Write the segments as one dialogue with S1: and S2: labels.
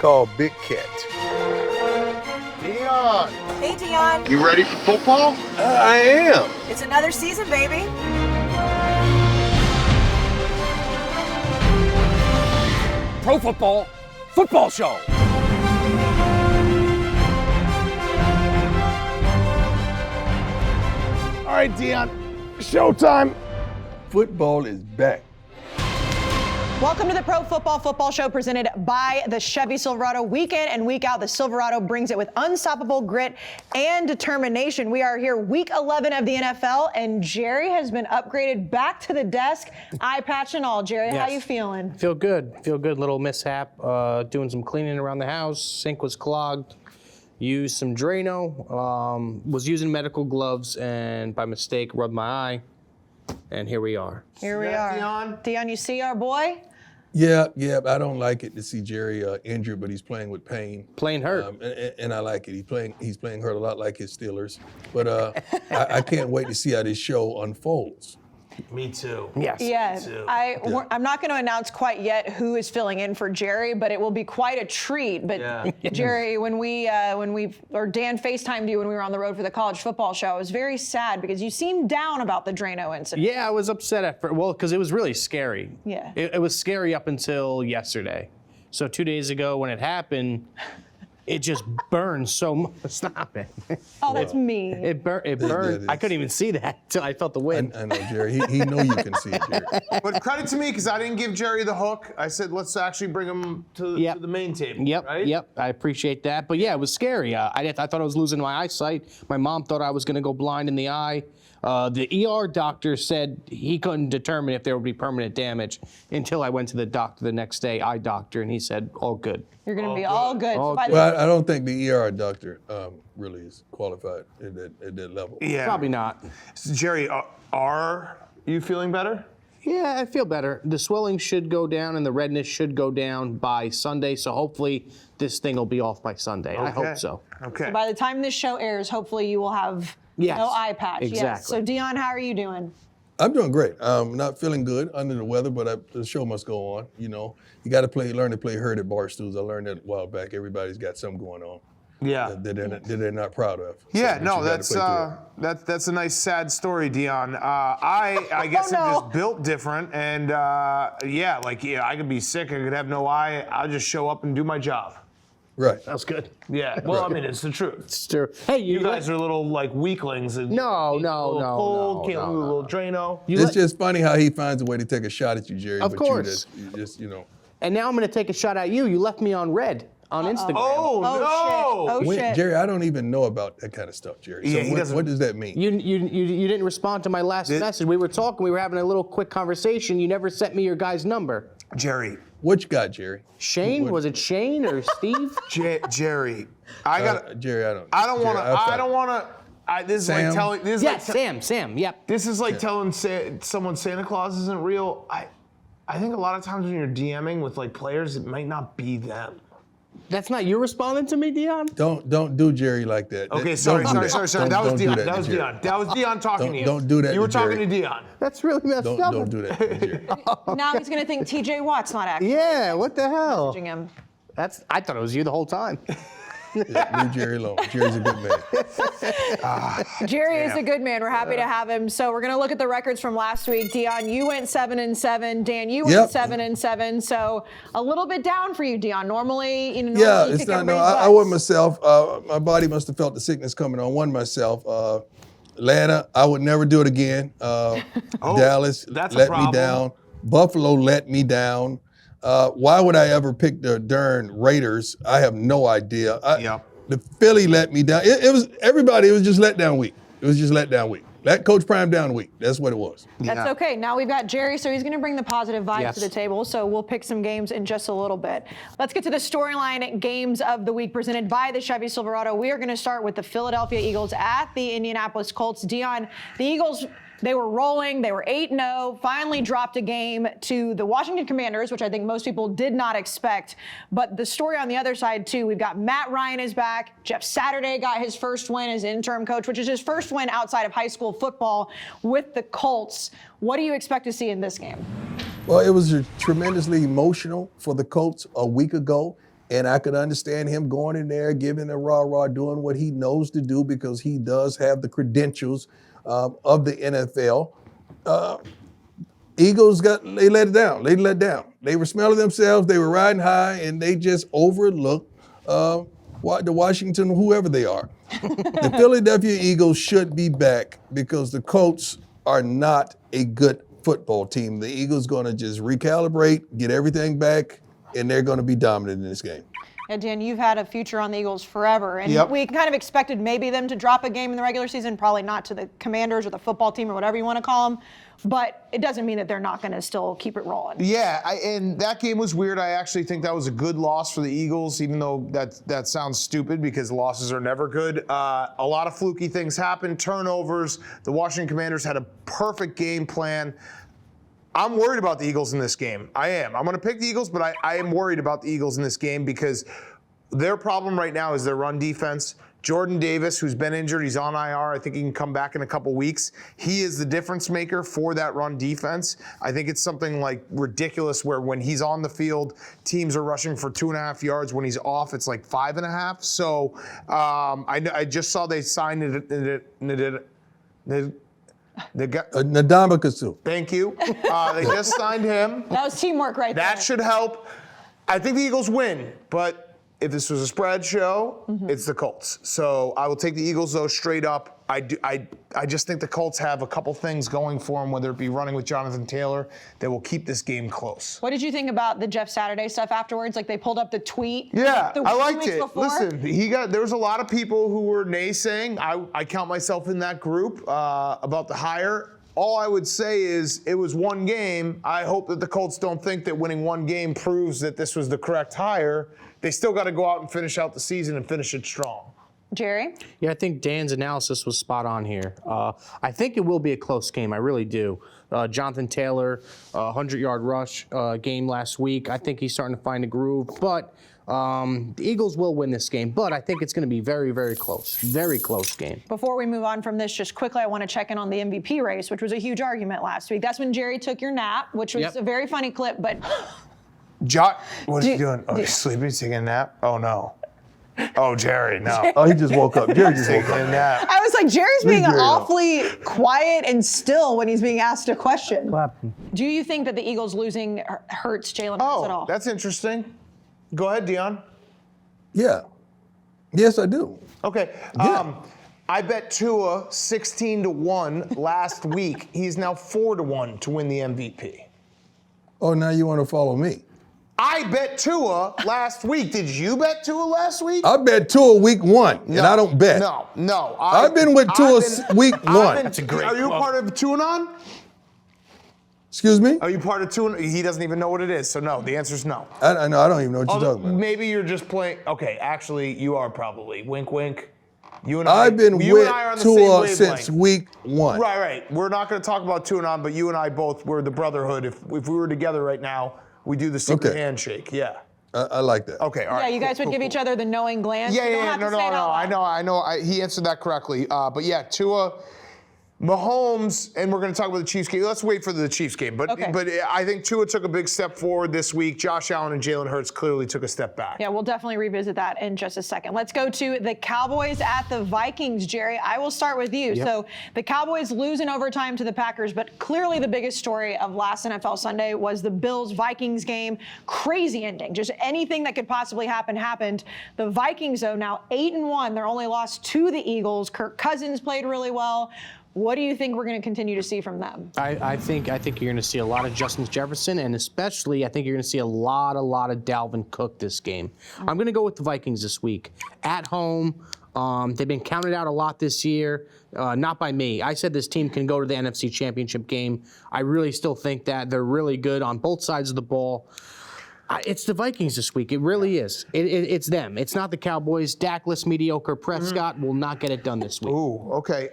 S1: called Big Cat.
S2: Deion!
S3: Hey, Deion.
S2: You ready for football?
S1: I am.
S3: It's another season, baby.
S4: Pro Football Show.
S1: All right, Deion, showtime. Football is back.
S3: Welcome to the Pro Football Show presented by the Chevy Silverado. Week in and week out, the Silverado brings it with unstoppable grit and determination. We are here week 11 of the NFL, and Jerry has been upgraded back to the desk, eye patch and all. Jerry, how you feeling?
S5: Feel good. Little mishap. Doing some cleaning around the house. Sink was clogged. Used some Drano. Was using medical gloves and by mistake rubbed my eye. And here we are.
S3: Here we are. Deion, you see our boy?
S6: Yeah. I don't like it to see Jerry injured, but he's playing with pain.
S5: Playing hurt.
S6: And I like it. He's playing hurt a lot like his Steelers. But I can't wait to see how this show unfolds.
S2: Me too.
S5: Yes.
S3: Yeah,
S2: Me too.
S3: I'm not going to announce quite yet who is filling in for Jerry, but it will be quite a treat. But Jerry, when Dan FaceTimed you when we were on the road for the college football show, I was very sad because you seemed down about the Drano incident.
S5: Yeah, I was upset at first. Well, because it was really scary.
S3: Yeah.
S5: It was scary up until yesterday. So 2 days ago when it happened, it just burned so much. Stop it.
S3: Oh, that's mean.
S5: It burned. I couldn't even see that until I felt the wind.
S6: I know, Jerry. He know you can see it, Jerry.
S2: But credit to me, because I didn't give Jerry the hook. I said, let's actually bring him to the main table.
S5: Yep,
S2: right?
S5: yep. I appreciate that. But yeah, it was scary. I thought I was losing my eyesight. My mom thought I was going to go blind in the eye. The ER doctor said he couldn't determine if there would be permanent damage until I went to the doctor the next day, eye doctor, and he said, all good.
S3: You're going to be all good.
S5: All good.
S6: Well, I don't think the ER doctor really is qualified at that level.
S2: Yeah.
S5: Probably not.
S2: So, Jerry, are you feeling better?
S5: Yeah, I feel better. The swelling should go down and the redness should go down by Sunday, so hopefully this thing will be off by Sunday. I hope so.
S2: Okay.
S3: So by the time this show airs, hopefully you will have no eye patch.
S5: Exactly.
S3: Yes. So Deion, how are you doing?
S6: I'm doing great. Not feeling good under the weather, but the show must go on. You know, you got to learn to play hurt at Barstools. I learned that a while back. Everybody's got something going on.
S2: Yeah.
S6: That they're not proud of.
S2: Yeah,
S6: So,
S2: no, that's a nice sad story, Deion. I guess I'm just built different, and I could be sick, I could have no eye. I'll just show up and do my job.
S6: Right.
S5: That's good.
S2: Yeah. Well, I mean, it's the truth.
S5: It's true. Hey,
S2: You guys are little weaklings. And
S5: No.
S2: Cold, can't lose a little Drano.
S6: It's just funny how he finds a way to take a shot at you, Jerry.
S5: Of
S6: but
S5: course.
S6: You just.
S5: And now I'm going to take a shot at you. You left me on red on Instagram.
S2: Oh, no.
S3: Shit. Oh, shit.
S6: Jerry, I don't even know about that kind of stuff, Jerry.
S2: Yeah,
S6: So what does that mean?
S5: You didn't respond to my last message. We were talking. We were having a little quick conversation. You never sent me your guy's number.
S2: Jerry.
S6: What you got, Jerry?
S5: Shane? Was it Shane or Steve?
S2: Jerry.
S6: Jerry,
S2: I don't want to. This is
S6: Sam?
S2: like telling. This is
S5: Yes,
S2: like
S5: Sam. Yep.
S2: This is like telling someone Santa Claus isn't real. I think a lot of times when you're DMing with like players, it might not be them.
S5: That's not you responding to me, Deion?
S6: Don't do Jerry like that.
S2: Okay, sorry. That was Deion. That was
S6: Jerry.
S2: Deion. That was Deion talking to you.
S6: Don't do that
S2: You were
S6: to Jerry.
S2: talking to Deion.
S5: That's really messed up.
S6: Don't do that, to Jerry.
S3: Now he's going to think TJ Watt's not actually
S5: Yeah, what the hell?
S3: messaging him.
S5: I thought it was you the whole time.
S6: Yeah, leave Jerry alone. Jerry's a good man.
S3: Jerry is a good man. We're happy to have him. So we're going to look at the records from last week. Deion, you went 7-7. Dan, you went 7-7. So a little bit down for you, Deion. Normally, you
S6: It's
S3: kick
S6: not. No,
S3: everybody's
S6: I
S3: butts.
S6: wasn't myself. My body must have felt the sickness coming on. Wasn't myself. Atlanta, I would never do it again. Dallas
S2: that's a
S6: let
S2: problem.
S6: me down. Buffalo let me down. Why would I ever pick the darn Raiders? I have no idea. The Philly let me down. It was everybody. It was just letdown week. Let Coach Prime down week. That's what it was.
S3: That's okay. Now we've got Jerry, so he's going to bring the positive vibes to the table. So we'll pick some games in just a little bit. Let's get to the storyline games of the week presented by the Chevy Silverado. We are going to start with the Philadelphia Eagles at the Indianapolis Colts. Deion, the Eagles, they were rolling. They were 8-0, finally dropped a game to the Washington Commanders, which I think most people did not expect. But the story on the other side, too, we've got Matt Ryan is back. Jeff Saturday got his first win as interim coach, which is his first win outside of high school football with the Colts. What do you expect to see in this game?
S6: Well, it was tremendously emotional for the Colts a week ago. And I could understand him going in there, giving a rah-rah, doing what he knows to do because he does have the credentials of the NFL. Eagles they let it down. They let down. They were smelling themselves. They were riding high, and they just overlooked the Washington, whoever they are. The Philadelphia Eagles should be back because the Colts are not a good football team. The Eagles going to just recalibrate, get everything back, and they're going to be dominant in this game.
S3: Yeah, Dan, you've had a future on the Eagles forever, and we kind of expected maybe them to drop a game in the regular season, probably not to the Commanders or the football team or whatever you want to call them, but it doesn't mean that they're not going to still keep it rolling.
S2: Yeah, and that game was weird. I actually think that was a good loss for the Eagles, even though that sounds stupid because losses are never good. A lot of fluky things happened, turnovers. The Washington Commanders had a perfect game plan. I'm worried about the Eagles in this game. I am. I'm going to pick the Eagles, but I am worried about the Eagles in this game because their problem right now is their run defense. Jordan Davis, who's been injured, he's on IR. I think he can come back in a couple weeks. He is the difference maker for that run defense. I think it's something like ridiculous where when he's on the field, teams are rushing for 2.5 yards. When he's off, it's like 5.5. So I just saw they signed
S6: Ndamukong.
S2: Thank you. They just signed him.
S3: That was teamwork right there.
S2: That should help. I think the Eagles win, but if this was a spread show, it's the Colts. So I will take the Eagles, though, straight up. I just think the Colts have a couple things going for them, whether it be running with Jonathan Taylor, that will keep this game close.
S3: What did you think about the Jeff Saturday stuff afterwards? Like they pulled up the tweet.
S2: Yeah, I liked
S3: 2 weeks
S2: it.
S3: before?
S2: Listen, there was a lot of people who were naysaying. I count myself in that group about the hire. All I would say is it was one game. I hope that the Colts don't think that winning one game proves that this was the correct hire. They still got to go out and finish out the season and finish it strong.
S3: Jerry?
S5: Yeah, I think Dan's analysis was spot on here. I think it will be a close game. I really do. Jonathan Taylor, 100-yard rush game last week. I think he's starting to find a groove. But the Eagles will win this game. But I think it's going to be very, very close. Very close game.
S3: Before we move on from this, just quickly, I want to check in on the MVP race, which was a huge argument last week. That's when Jerry took your nap, which was a very funny clip. But
S2: what is he doing? Oh, he's sleeping, taking a nap? Oh, no. Oh, Jerry, no.
S6: Oh, he just woke up. Jerry just woke
S2: Taking a
S6: up.
S2: nap.
S3: I was like, Jerry's being
S6: Jerry
S3: awfully quiet and still when he's being asked a question. Do you think that the Eagles losing hurts Jalen Hurts at all?
S2: Oh, that's interesting. Go ahead, Deion.
S6: Yeah. Yes, I do.
S2: Okay.
S6: Yeah.
S2: I bet Tua 16-1 last week. He's now 4-1 to win the MVP.
S6: Oh, now you want to follow me.
S2: I bet Tua last week. Did you bet Tua last week?
S6: I bet Tua week 1, and I don't bet.
S2: No.
S6: I've been with Tua week 1.
S2: That's a great Are you part of Tuanon?
S6: Excuse me?
S2: Are you part of Tuanon? He doesn't even know what it is, so no. The answer is no.
S6: I know. I don't even know what you're talking about.
S2: Maybe you're just playing. Okay, actually, you are probably. Wink, wink. You and
S6: I've been
S2: you
S6: with
S2: and I are on the
S6: Tua
S2: same
S6: since week 1.
S2: Right. We're not going to talk about Tuanon, but you and I both were the brotherhood. If we were together right now, we do the secret handshake. Yeah.
S6: I like that.
S2: Okay, all right.
S3: Yeah, you guys would give each other the knowing glance.
S2: Yeah. No. I know. He answered that correctly. But yeah, Tua, Mahomes, and we're going to talk about the Chiefs game. Let's wait for the Chiefs game. But I think Tua took a big step forward this week. Josh Allen and Jalen Hurts clearly took a step back.
S3: Yeah, we'll definitely revisit that in just a second. Let's go to the Cowboys at the Vikings, Jerry. I will start with you.
S5: Yep.
S3: So the Cowboys lose in overtime to the Packers, but clearly the biggest story of last NFL Sunday was the Bills-Vikings game. Crazy ending. Just anything that could possibly happen happened. The Vikings, though, now 8-1. They're only lost to the Eagles. Kirk Cousins played really well. What do you think we're going to continue to see from them?
S5: I think you're going to see a lot of Justin Jefferson, and especially I think you're going to see a lot of Dalvin Cook this game. I'm going to go with the Vikings this week. At home, they've been counted out a lot this year. Not by me. I said this team can go to the NFC Championship game. I really still think that they're really good on both sides of the ball. It's the Vikings this week. It really is. It's them. It's not the Cowboys. Dakless, mediocre Prescott will not get it done this week.
S2: Ooh, okay.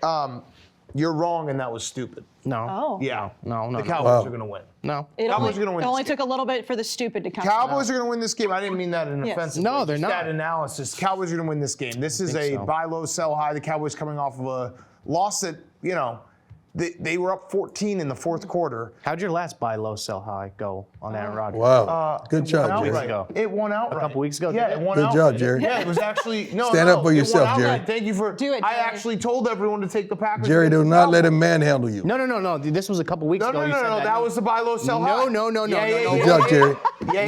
S2: You're wrong, and that was stupid.
S5: No.
S3: Oh.
S2: Yeah.
S5: No.
S2: The Cowboys are going to win.
S5: No.
S2: Cowboys are going to win.
S3: It only
S2: this game.
S3: took a little bit for the stupid to come.
S2: Cowboys are going to win this game. I didn't mean that in an offensive way.
S5: No, they're
S2: Just
S5: not.
S2: That analysis. Cowboys are going to win this game. This is a buy low, sell high. The Cowboys coming off of a loss that, They were up 14 in the fourth quarter.
S5: How'd your last buy low, sell high go on Aaron Rodgers?
S6: Wow. Good job, Jerry.
S2: It won outright.
S5: A couple weeks ago?
S2: Yeah, it won
S6: Good
S2: outright.
S6: job, Jerry.
S2: Yeah, it was actually
S6: Stand up for yourself,
S2: it won outright.
S6: Jerry.
S2: Thank you for.
S3: Do it,
S2: I
S3: Jerry.
S2: actually told everyone to take the Packers.
S6: Jerry, do
S2: against the
S6: not let
S2: Cowboys.
S6: him manhandle you.
S5: No. This was a couple weeks ago. You said
S2: That was the buy low, sell high.
S5: No.
S6: Good job, Jerry.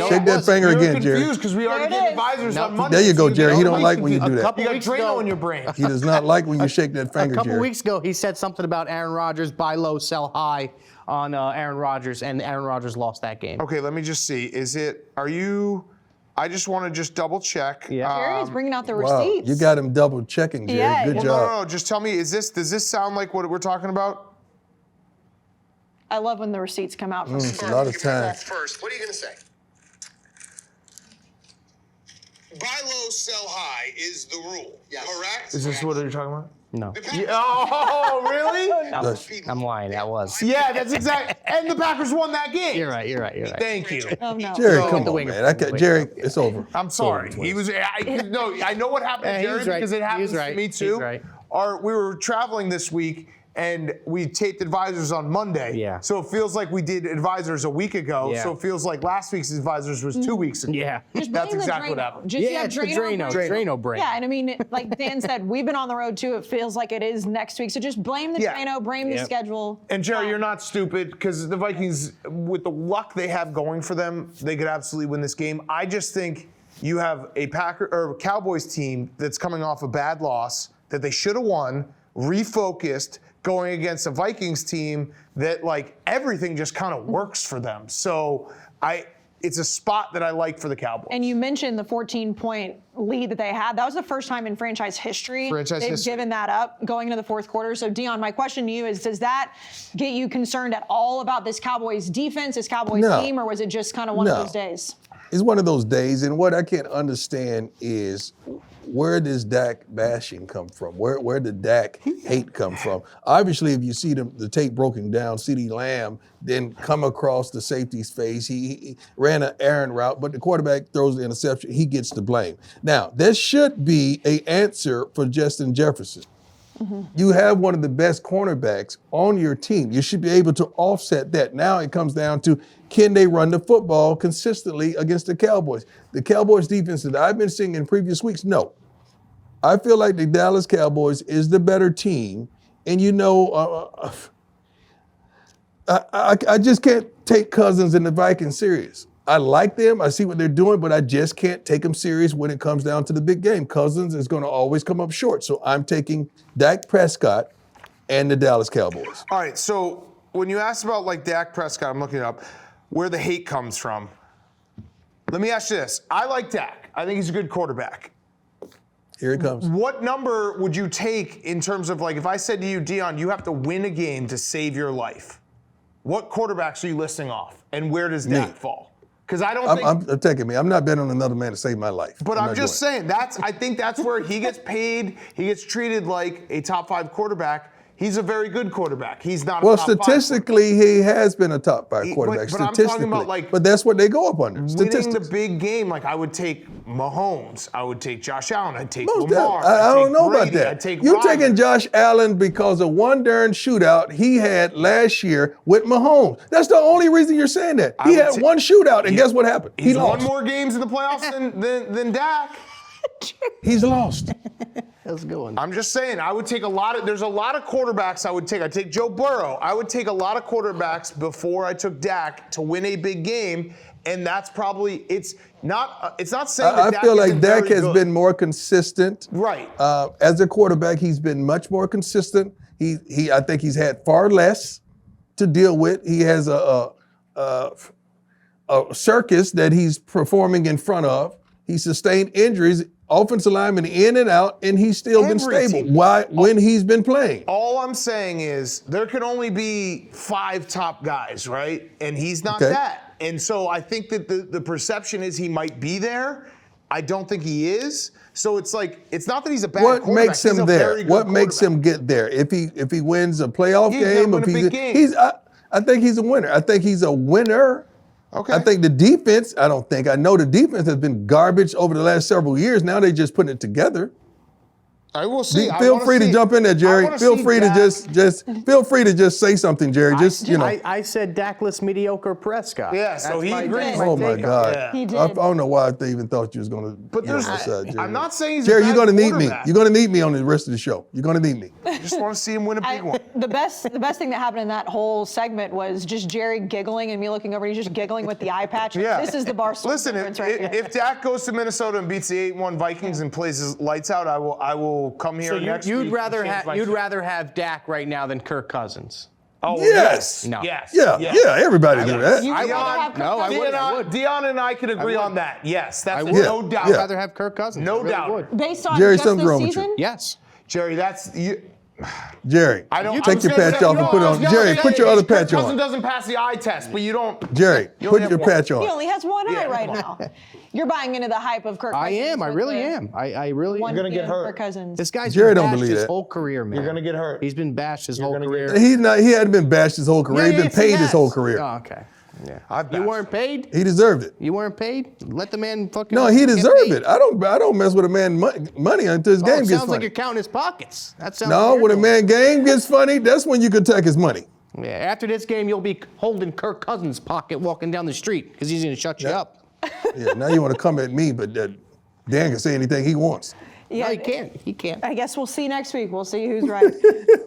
S6: Shake that finger again, Jerry.
S2: Confused because we already
S3: There it
S2: did
S3: is.
S2: advisors on Monday.
S6: There you go,
S2: so
S6: Jerry. He don't
S2: everybody's
S6: like when you do
S2: confused.
S6: that.
S2: You got
S5: weeks
S2: Drano
S5: ago-
S2: in your brain.
S6: He does not like when you shake that finger,
S5: A couple
S6: Jerry.
S5: weeks ago, he said something about Aaron Rodgers, buy low, sell high on Aaron Rodgers, and Aaron Rodgers lost that game.
S2: Okay, let me just see. I just want to just double check.
S5: Yeah.
S3: Jerry's bringing out the
S6: Wow,
S3: receipts.
S6: you got him double checking, Jerry.
S3: Yeah,
S6: Good
S3: well,
S6: job.
S2: No, just tell me, does this sound like what we're talking about?
S3: I love when the receipts come out from
S6: A lot of time.
S7: First, what are you going to say? Buy low, sell high is the rule. Correct?
S2: Is this what you're talking about?
S5: No.
S2: Oh, really?
S5: I'm lying. That was.
S2: Yeah, that's exactly. And the Packers won that game.
S5: You're right.
S2: Thank you.
S3: Oh, no.
S6: Jerry,
S5: Go
S6: come
S5: with the
S6: on,
S5: winger.
S6: man. Jerry, it's over.
S2: I'm sorry. He was. I know what happened,
S5: Yeah, he
S2: Jerry,
S5: was right.
S2: because it
S5: He
S2: happens
S5: was right.
S2: to me
S5: He's
S2: too.
S5: right.
S2: We were traveling this week, and we taped advisors on Monday.
S5: Yeah.
S2: So it feels like we did advisors a week ago.
S5: Yeah.
S2: So it feels like last week's advisors was 2 weeks ago.
S5: Yeah.
S3: Just
S2: That's
S3: blame the
S2: exactly what
S3: Drano.
S2: happened.
S3: Just
S5: Yeah,
S3: have
S5: it's the
S3: Drano
S5: Drano brain.
S3: Yeah, and I mean, like Dan said, we've been on the road too. It feels like it is next week. So just blame the
S2: Yeah.
S3: Drano, blame the
S5: Yep.
S3: schedule.
S2: And Jerry, you're not stupid because the Vikings, with the luck they have going for them, they could absolutely win this game. I just think you have a Cowboys team that's coming off a bad loss that they should have won, refocused, going against a Vikings team that like everything just kind of works for them. So it's a spot that I like for the Cowboys.
S3: And you mentioned the 14-point lead that they had. That was the first time in franchise history they've given that up going into the fourth quarter. So, Deion, my question to you is, does that get you concerned at all about this Cowboys defense, this Cowboys team, or was it just kind of one of those days?
S6: It's one of those days, and what I can't understand is where does Dak bashing come from? Where did Dak hate come from? Obviously, if you see the tape broken down, CeeDee Lamb then come across the safety's face. He ran an errant route, but the quarterback throws the interception. He gets the blame. Now, there should be an answer for Justin Jefferson. You have one of the best cornerbacks on your team. You should be able to offset that. Now it comes down to, can they run the football consistently against the Cowboys? The Cowboys defense that I've been seeing in previous weeks, no. I feel like the Dallas Cowboys is the better team. And I just can't take Cousins and the Vikings serious. I like them. I see what they're doing, but I just can't take them serious when it comes down to the big game. Cousins is going to always come up short. So I'm taking Dak Prescott and the Dallas Cowboys.
S2: All right, so when you asked about like Dak Prescott, I'm looking it up, where the hate comes from. Let me ask you this. I like Dak. I think he's a good quarterback.
S6: Here it comes.
S2: What number would you take in terms of like, if I said to you, Deion, you have to win a game to save your life, what quarterbacks are you listing off? And where does Dak fall? Because I don't think.
S6: I'm taking me. I'm not betting on another man to save my life.
S2: But I'm just saying, I think that's where he gets paid. He gets treated like a top 5 quarterback. He's a very good quarterback. He's not a top 5.
S6: Well, statistically, he has been a top 5 quarterback.
S2: But I'm
S6: statistically.
S2: talking about like.
S6: But that's what they go up under.
S2: Winning
S6: Statistics.
S2: the big game, like I would take Mahomes, I would take Josh Allen, I'd take
S6: Most
S2: Lamar.
S6: I don't know
S2: Brady,
S6: about that.
S2: I'd take
S6: You're
S2: Rodgers.
S6: taking Josh Allen because of one darn shootout he had last year with Mahomes. That's the only reason you're saying that. He had one shootout, and guess what happened? He
S2: He's
S6: lost.
S2: won more games in the playoffs than Dak.
S6: He's lost.
S5: That was a good one.
S2: I'm just saying, I would take there's a lot of quarterbacks I would take. I'd take Joe Burrow. I would take a lot of quarterbacks before I took Dak to win a big game, and that's probably, it's not saying that
S6: I
S2: Dak
S6: feel like
S2: isn't
S6: Dak
S2: very
S6: has
S2: good.
S6: been more consistent.
S2: Right.
S6: As a quarterback, he's been much more consistent. I think he's had far less to deal with. He has a circus that he's performing in front of. He sustained injuries, offensive lineman in and out, and he's still been
S2: Every
S6: stable.
S2: team.
S6: Why? When he's been playing.
S2: All I'm saying is there can only be 5 top guys, right? And he's not
S6: Okay.
S2: that. And so I think that the perception is he might be there. I don't think he is. So it's like, it's not that he's a bad
S6: What
S2: quarterback.
S6: makes
S2: He's
S6: him
S2: a
S6: there?
S2: very good
S6: What makes
S2: quarterback.
S6: him get there? If he wins a playoff
S2: He's gonna
S6: game,
S2: win
S6: if
S2: a big game.
S6: I think he's a winner. I think he's a winner.
S2: Okay.
S6: I think the defense, I know the defense has been garbage over the last several years. Now they're just putting it together.
S2: I will see.
S6: Feel free to jump in there, Jerry. Feel free to just say something, Jerry.
S5: I said Dakless mediocre Prescott.
S2: Yeah, so he agrees.
S6: Oh my God.
S3: Yeah. He did.
S6: I don't know why I even thought you was gonna.
S2: But I'm not saying he's
S6: Jerry,
S2: a
S6: you're
S2: bad
S6: gonna need me.
S2: quarterback.
S6: You're gonna need me on the rest of the show. You're gonna need me.
S2: I just want to see him win a big one.
S3: The best thing that happened in that whole segment was just Jerry giggling and me looking over. He's just giggling with the eye patch.
S2: Yeah.
S3: This is the Barstool
S2: Listen,
S3: difference right here.
S2: if Dak goes to Minnesota and beats the 8-1 Vikings and plays his lights out, I will come here next week.
S5: You'd rather have Dak right now than Kirk Cousins.
S2: Oh,
S6: yes.
S5: No.
S2: Yes.
S6: Yeah, everybody do that.
S3: You would rather have Kirk Cousins?
S2: Deion and I could agree on that. Yes, that's
S5: would.
S2: no doubt.
S5: I'd rather have Kirk Cousins.
S2: No
S5: I really
S2: doubt.
S5: would.
S3: Based on
S6: Jerry,
S3: just
S6: something's
S3: this
S6: wrong with you.
S3: season?
S5: Yes.
S2: Jerry, that's you.
S6: Jerry, take your patch off and put it on.
S2: No,
S6: Jerry, put your other patch
S2: Cousins
S6: on.
S2: doesn't pass the eye test, but you don't.
S6: Jerry,
S2: you
S6: put
S2: only
S6: your
S2: have one.
S6: patch
S3: He
S6: on.
S3: only has one eye right now. You're buying into the hype of Kirk
S5: I
S3: Cousins.
S5: am. I really am. I really am.
S2: You're gonna get hurt.
S3: Kirk Cousins.
S5: This guy's
S6: Jerry
S5: been
S6: don't
S5: bashed
S6: believe
S5: his
S6: that.
S5: whole career, man.
S2: You're gonna get hurt.
S5: He's been bashed his whole
S2: gonna
S5: career.
S6: He hadn't been bashed his whole career. He's been
S5: yes, he
S6: paid his
S5: has.
S6: whole career.
S5: Oh, okay. Yeah.
S2: I've
S5: You
S2: bashed
S5: weren't paid?
S6: He deserved it.
S5: You weren't paid? Let the man fucking.
S6: No, he
S5: get
S6: deserved
S5: paid.
S6: it. I don't mess with a man money until his game
S5: It
S6: gets
S5: sounds like
S6: funny.
S5: you're counting his pockets. That sounds
S6: No,
S5: like
S6: when a man game gets funny, that's when you can take his money.
S5: Yeah, after this game, you'll be holding Kirk Cousins' pocket walking down the street because he's going to shut you up.
S6: Yeah, now you want to come at me, but Dan can say anything he wants.
S5: No, he can't. He can't.
S3: I guess we'll see next week. We'll see who's right.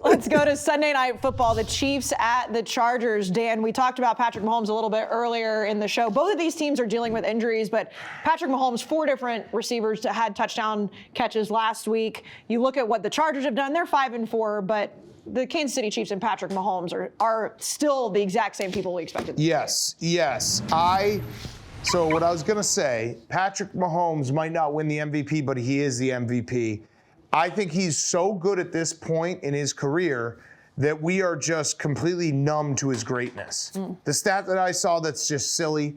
S3: Let's go to Sunday Night Football. The Chiefs at the Chargers. Dan, we talked about Patrick Mahomes a little bit earlier in the show. Both of these teams are dealing with injuries, but Patrick Mahomes, 4 different receivers that had touchdown catches last week. You look at what the Chargers have done, they're 5-4, but the Kansas City Chiefs and Patrick Mahomes are still the exact same people we expected.
S2: Yes. So what I was going to say, Patrick Mahomes might not win the MVP, but he is the MVP. I think he's so good at this point in his career that we are just completely numb to his greatness. The stat that I saw that's just silly,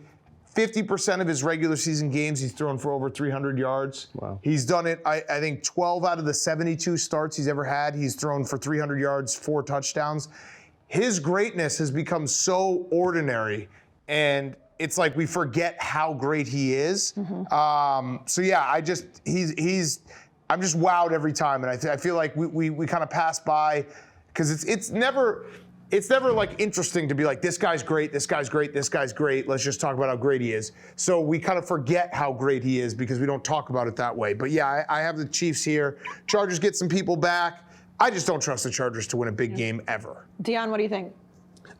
S2: 50% of his regular season games, he's thrown for over 300 yards. Wow. He's done it, I think 12 out of the 72 starts he's ever had, he's thrown for 300 yards, 4 touchdowns. His greatness has become so ordinary, and it's like we forget how great he is. So yeah, I'm just wowed every time, and I feel like we kind of pass by because it's never like interesting to be like, this guy's great, this guy's great, this guy's great. Let's just talk about how great he is. So we kind of forget how great he is because we don't talk about it that way. But yeah, I have the Chiefs here. Chargers get some people back. I just don't trust the Chargers to win a big game ever.
S3: Deion, what do you think?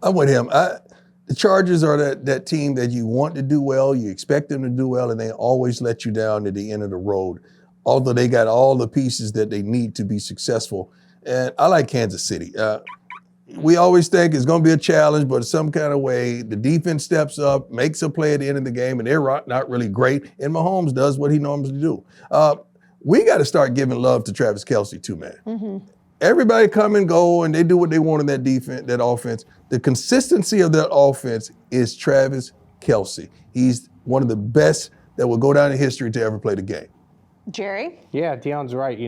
S6: I'm with him. The Chargers are that team that you want to do well, you expect them to do well, and they always let you down at the end of the road, although they got all the pieces that they need to be successful. And I like Kansas City. We always think it's going to be a challenge, but some kind of way, the defense steps up, makes a play at the end of the game, and they're not really great, and Mahomes does what he normally do. We got to start giving love to Travis Kayce too, man. Everybody come and go, and they do what they want in that defense, that offense. The consistency of that offense is Travis Kayce. He's one of the best that will go down in history to ever play the game.
S3: Jerry?
S5: Yeah, Deion's right.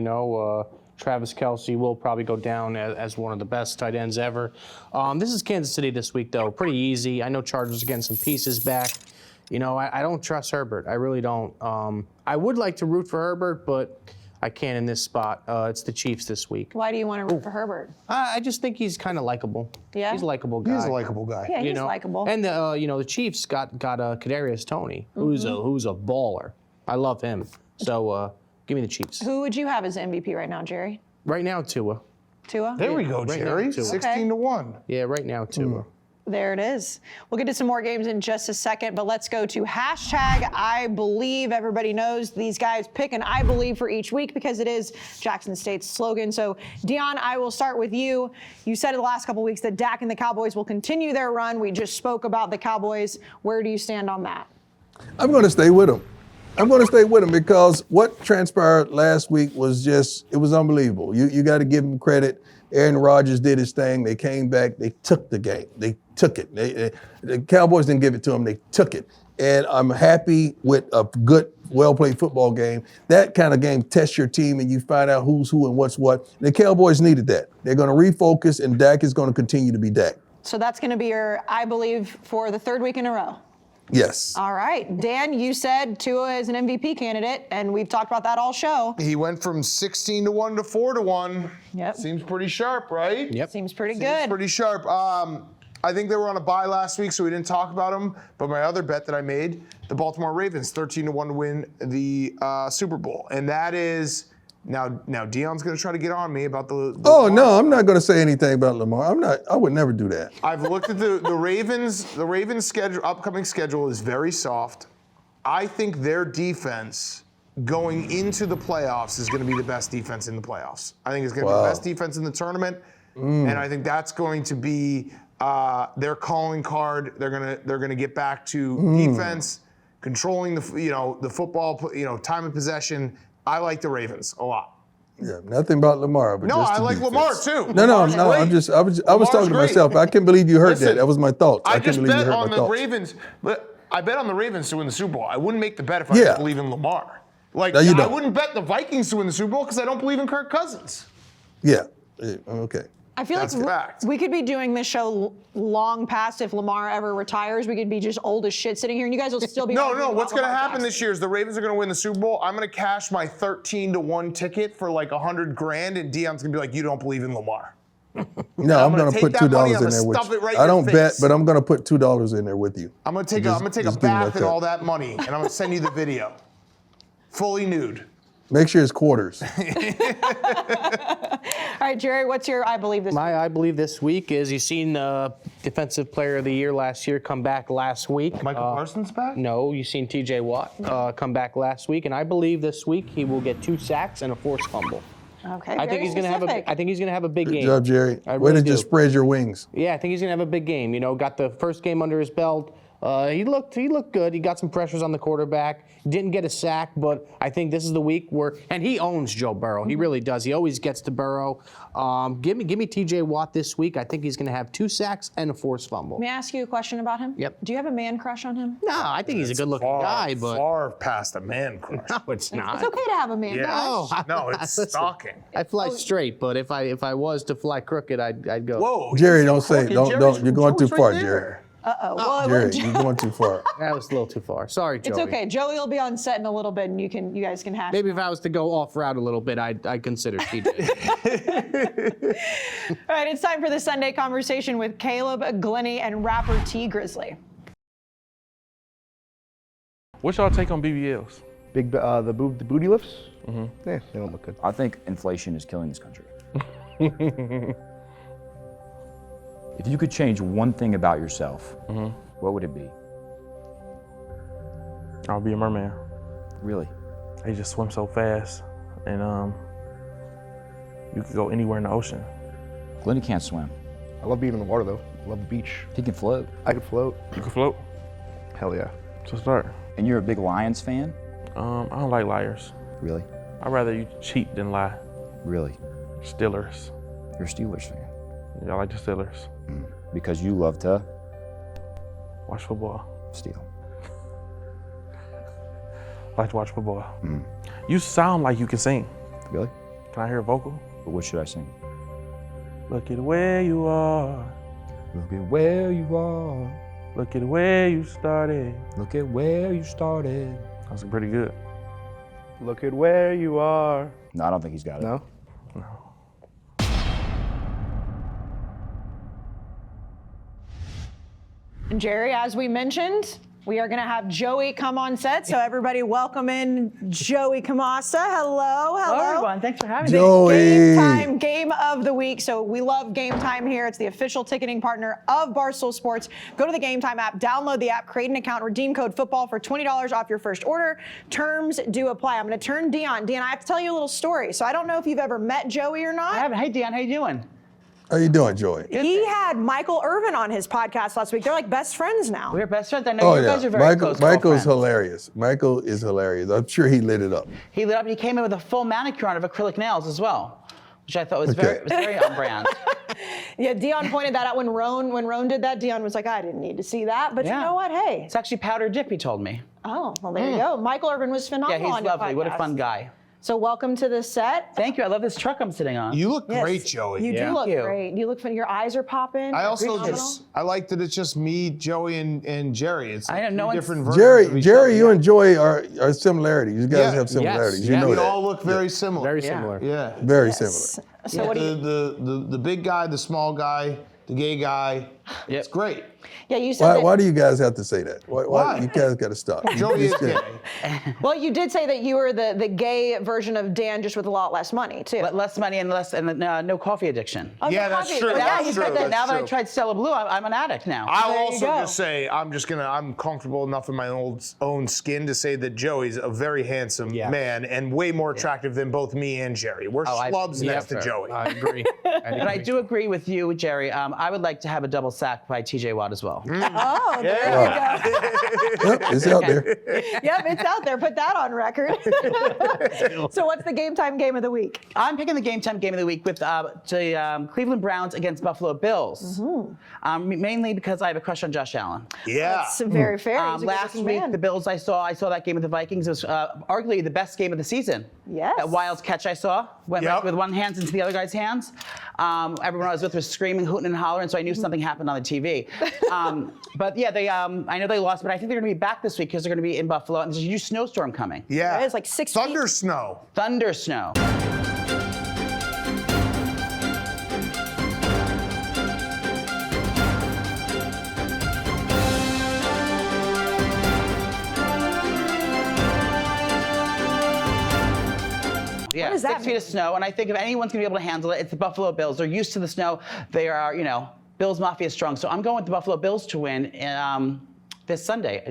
S5: Travis Kayce will probably go down as one of the best tight ends ever. This is Kansas City this week, though. Pretty easy. I know Chargers are getting some pieces back. I don't trust Herbert. I really don't. I would like to root for Herbert, but I can't in this spot. It's the Chiefs this week.
S3: Why do you want to root for Herbert?
S5: I just think he's kind of likable.
S3: Yeah?
S5: He's a likable guy.
S2: He's a likable guy.
S3: Yeah, he's likable.
S5: And the Chiefs got Kadarius Toney, who's a baller. I love him. So give me the Chiefs.
S3: Who would you have as MVP right now, Jerry?
S5: Right now, Tua.
S3: Tua?
S2: There we go,
S5: right
S2: Jerry.
S5: now, Tua.
S2: 16-1.
S5: Yeah, right now, Tua.
S3: There it is. We'll get to some more games in just a second, but let's go to #IBelieve. Everybody knows these guys pick an I believe for each week because it is Jackson State's slogan. So, Deion, I will start with you. You said in the last couple weeks that Dak and the Cowboys will continue their run. We just spoke about the Cowboys. Where do you stand on that?
S6: I'm going to stay with them. I'm going to stay with them because what transpired last week was it was unbelievable. You got to give them credit. Aaron Rodgers did his thing. They came back. They took the game. They took it. The Cowboys didn't give it to them. They took it. And I'm happy with a good, well-played football game. That kind of game tests your team and you find out who's who and what's what. The Cowboys needed that. They're going to refocus, and Dak is going to continue to be Dak.
S3: So that's going to be your I believe for the third week in a row.
S6: Yes.
S3: All right. Dan, you said Tua is an MVP candidate, and we've talked about that all show.
S2: He went from 16 to 1 to 4 to 1.
S3: Yep.
S2: Seems pretty sharp, right?
S5: Yep.
S3: Seems pretty
S2: Seems
S3: good.
S2: pretty sharp. I think they were on a bye last week, so we didn't talk about them. But my other bet that I made, the Baltimore Ravens, 13 to 1 to win the Super Bowl. And that is, now Deion's going to try to get on me about the
S6: Oh, no, I'm not going to say anything about Lamar. I would never do that.
S2: I've looked at the Ravens. The Ravens' schedule, upcoming schedule is very soft. I think their defense going into the playoffs is going to be the best defense in the playoffs. I think it's going to be the best defense in the tournament, and I think that's going to be their calling card. They're gonna get back to defense, controlling the football, time of possession. I like the Ravens a lot.
S6: Yeah, nothing about Lamar. But
S2: No,
S6: just
S2: I
S6: the
S2: like
S6: defense.
S2: Lamar too.
S6: No,
S2: Lamar's great.
S6: I was
S2: Lamar's
S6: talking to
S2: great.
S6: myself. I can't believe you heard
S2: Listen,
S6: that. That was my thoughts.
S2: I
S6: can't
S2: just
S6: believe you
S2: bet
S6: heard
S2: on
S6: my
S2: the
S6: thoughts.
S2: Ravens, but I bet on the Ravens to win the Super Bowl. I wouldn't make the bet if I didn't believe in Lamar. Like,
S6: No, you
S2: I
S6: don't.
S2: wouldn't bet the Vikings to win the Super Bowl because I don't believe in Kirk Cousins.
S6: Yeah. Okay.
S3: I feel
S2: That's
S3: like
S2: fact.
S3: we could be doing this show long past if Lamar ever retires. We could be just old as shit sitting here, and you guys will still be.
S2: No.
S3: arguing
S2: What's
S3: about
S2: going to
S3: Lamar
S2: happen
S3: Jackson.
S2: this year is the Ravens are going to win the Super Bowl. I'm going to cash my 13 to 1 ticket for like $100,000, and Deion's going to be like, "You don't believe in Lamar."
S6: No,
S2: I'm
S6: I'm
S2: gonna
S6: going to
S2: take
S6: put
S2: that money,
S6: $2
S2: I'm
S6: in there
S2: gonna
S6: with
S2: stuff
S6: you.
S2: it right
S6: I
S2: in your
S6: don't bet,
S2: face.
S6: but I'm going to put $2 in there with you.
S2: I'm going to take
S6: Just
S2: a
S6: give me
S2: bath
S6: that
S2: in
S6: check.
S2: all that money, and I'm going to send you the video, fully nude.
S6: Make sure it's quarters.
S3: All right, Jerry, what's your I believe this?
S5: My I believe this week is you've seen Defensive Player of the Year last year come back last week.
S2: Michael Parsons back?
S5: No, you've seen TJ Watt come back last week, and I believe this week he will get 2 sacks and a forced fumble.
S3: Okay,
S5: I think he's going to have
S3: specific.
S5: I think he's going to have a big
S6: Good
S5: game.
S6: job, Jerry.
S5: I
S6: Way
S5: really
S6: to just
S5: do.
S6: spread your wings.
S5: Yeah, I think he's going to have a big game. You know, got the first game under his belt. He looked good. He got some pressures on the quarterback. Didn't get a sack, but I think this is the week where, and he owns Joe Burrow. He really does. He always gets to Burrow. Give me TJ Watt this week. I think he's going to have 2 sacks and a forced fumble.
S3: May I ask you a question about him?
S5: Yep.
S3: Do you have a man crush on him?
S5: No, I think he's a good-looking guy, but
S2: far past a man crush.
S5: no, it's not.
S3: It's okay to have a man
S2: Yeah.
S3: crush.
S2: No, it's
S5: Listen,
S2: stalking.
S5: I fly straight, but if I was to fly crooked, I'd go.
S2: Whoa,
S6: Jerry, don't say,
S2: Jerry's
S6: don't. You're going too
S2: right
S6: far,
S2: there.
S6: Jerry.
S3: Uh-oh. Well,
S6: Jerry, you're going too far.
S5: That was a little too far. Sorry, Joey.
S3: it's okay. Joey will be on set in a little bit, and you guys can hash.
S5: Maybe if I was to go off route a little bit, I'd consider TJ.
S3: All right, it's time for the Sunday conversation with Caleb, Glennie, and rapper T Grizzly.
S8: What's y'all take on BBLs?
S9: The booty lifts? Yeah, they don't look good.
S10: I think inflation is killing this country. If you could change one thing about yourself, what would it be?
S8: I'll be a merman.
S10: Really?
S8: They just swim so fast, and you could go anywhere in the ocean.
S10: Glennie can't swim.
S9: I love being in the water though. I love the beach.
S10: He can float.
S9: I could float.
S8: You can float.
S9: Hell yeah.
S8: So start.
S10: And you're a big Lions fan?
S8: I don't like liars.
S10: Really?
S8: I'd rather you cheat than lie.
S10: Really?
S8: Steelers.
S10: You're a Steelers fan.
S8: I like the Steelers.
S10: Because you love to
S8: Watch football.
S10: steal.
S8: I like to watch football. You sound like you can sing.
S10: Really?
S8: Can I hear a vocal?
S10: But what should I sing?
S8: Look at where you are.
S10: Look at where you are.
S8: Look at where you started.
S10: Look at where you started.
S8: That's pretty good.
S9: Look at where you are.
S10: No, I don't think he's got it.
S9: No?
S3: And Jerry, as we mentioned, we are going to have Joey come on set. So everybody welcome in Joey Kamasa. Hello.
S11: Hello, everyone. Thanks for having me.
S6: Joey.
S3: Game time, game of the week. So we love Game Time here. It's the official ticketing partner of Barstool Sports. Go to the Game Time app, download the app, create an account, redeem code football for $20 off your first order. Terms do apply. I'm going to turn Deion. Deion, I have to tell you a little story. So I don't know if you've ever met Joey or not.
S11: I haven't. Hey, Deion, how you doing?
S6: How you doing, Joey?
S3: He had Michael Irvin on his podcast last week. They're like best friends now.
S11: We're best friends. I know
S6: Oh
S11: you
S6: yeah,
S11: guys are very close
S6: Michael's
S11: girlfriends.
S6: hilarious. Michael is hilarious. I'm sure he lit it up.
S11: He lit up. He came in with a full manicure on of acrylic nails as well, which I thought was very on brand.
S3: Yeah, Deion pointed that out when Roan did that. Deion was like, I didn't need to see that, but you know what? Hey.
S11: It's actually powder dip. He told me.
S3: Oh, well, there you go. Michael Irvin was
S11: Yeah,
S3: phenomenal
S11: he's
S3: on your
S11: lovely. What a
S3: podcast.
S11: fun guy.
S3: So welcome to the set.
S11: Thank you. I love this truck I'm sitting on.
S2: You look
S3: Yes.
S2: great, Joey.
S3: You do
S11: Thank
S3: look
S11: you.
S3: great. You look fun. Your eyes are popping.
S2: I also
S3: Phenomenal.
S2: I like that it's just me, Joey, and Jerry. It's
S11: I know, no
S2: two
S11: one's-
S2: different versions of each
S6: Jerry,
S2: other.
S6: you and Joey are similarities. You guys
S2: Yeah.
S6: have similarities.
S5: Yes.
S6: You
S5: Yeah.
S6: know
S2: We
S6: that.
S2: all look very similar.
S5: Very
S11: Yeah.
S5: similar.
S2: Yeah.
S6: Very
S3: Yes.
S6: similar.
S3: So what do you?
S2: The big guy, the small guy, the gay guy.
S11: Yep.
S2: It's great.
S3: Yeah, you said
S6: Why do you guys have to say that? Why
S2: Why?
S6: you guys got to stop? You
S2: Joey is
S6: just
S2: gay.
S6: can't.
S3: Well, you did say that you were the gay version of Dan, just with a lot less money too.
S11: Less money and no coffee addiction.
S3: Oh,
S2: Yeah,
S3: no
S2: that's
S3: coffee.
S2: true.
S3: Oh,
S11: Yeah,
S2: That's
S11: you
S2: true.
S11: said that.
S2: That's
S11: Now that I
S2: true.
S11: tried Stella Blue, I'm an addict now.
S2: I'll
S3: There you
S2: also
S3: go.
S2: just say I'm comfortable enough in my own skin to say that Joey's a very handsome man and way more attractive than both me and Jerry. We're schlubs next to Joey.
S5: I agree.
S11: But I do agree with you, Jerry. I would like to have a double sack by TJ Watt as well.
S3: Oh, there you go.
S6: Yep, it's out there.
S3: Yep, it's out there. Put that on record. So what's the game time game of the week?
S11: I'm picking the game time game of the week with the Cleveland Browns against Buffalo Bills. Mainly because I have a crush on Josh Allen.
S2: Yeah.
S3: It's very fair. He's a
S11: Last
S3: good-looking
S11: week,
S3: man.
S11: the Bills I saw that game with the Vikings. It was arguably the best game of the season.
S3: Yes.
S11: That wild catch I saw went
S2: Yep.
S11: right with one hand into the other guy's hands. Everyone I was with was screaming, hooting, and hollering, so I knew something happened on the TV. But yeah, I know they lost, but I think they're going to be back this week because they're going to be in Buffalo, and there's a huge snowstorm coming.
S2: Yeah.
S3: It is like 6
S2: Thunder
S3: feet.
S2: snow.
S11: Thunder snow. Yeah,
S3: does that
S11: 6 feet
S3: mean?
S11: of snow, and I think if anyone's gonna be able to handle it, it's the Buffalo Bills. They're used to the snow. They are, Bills Mafia strong. So I'm going with the Buffalo Bills to win this Sunday,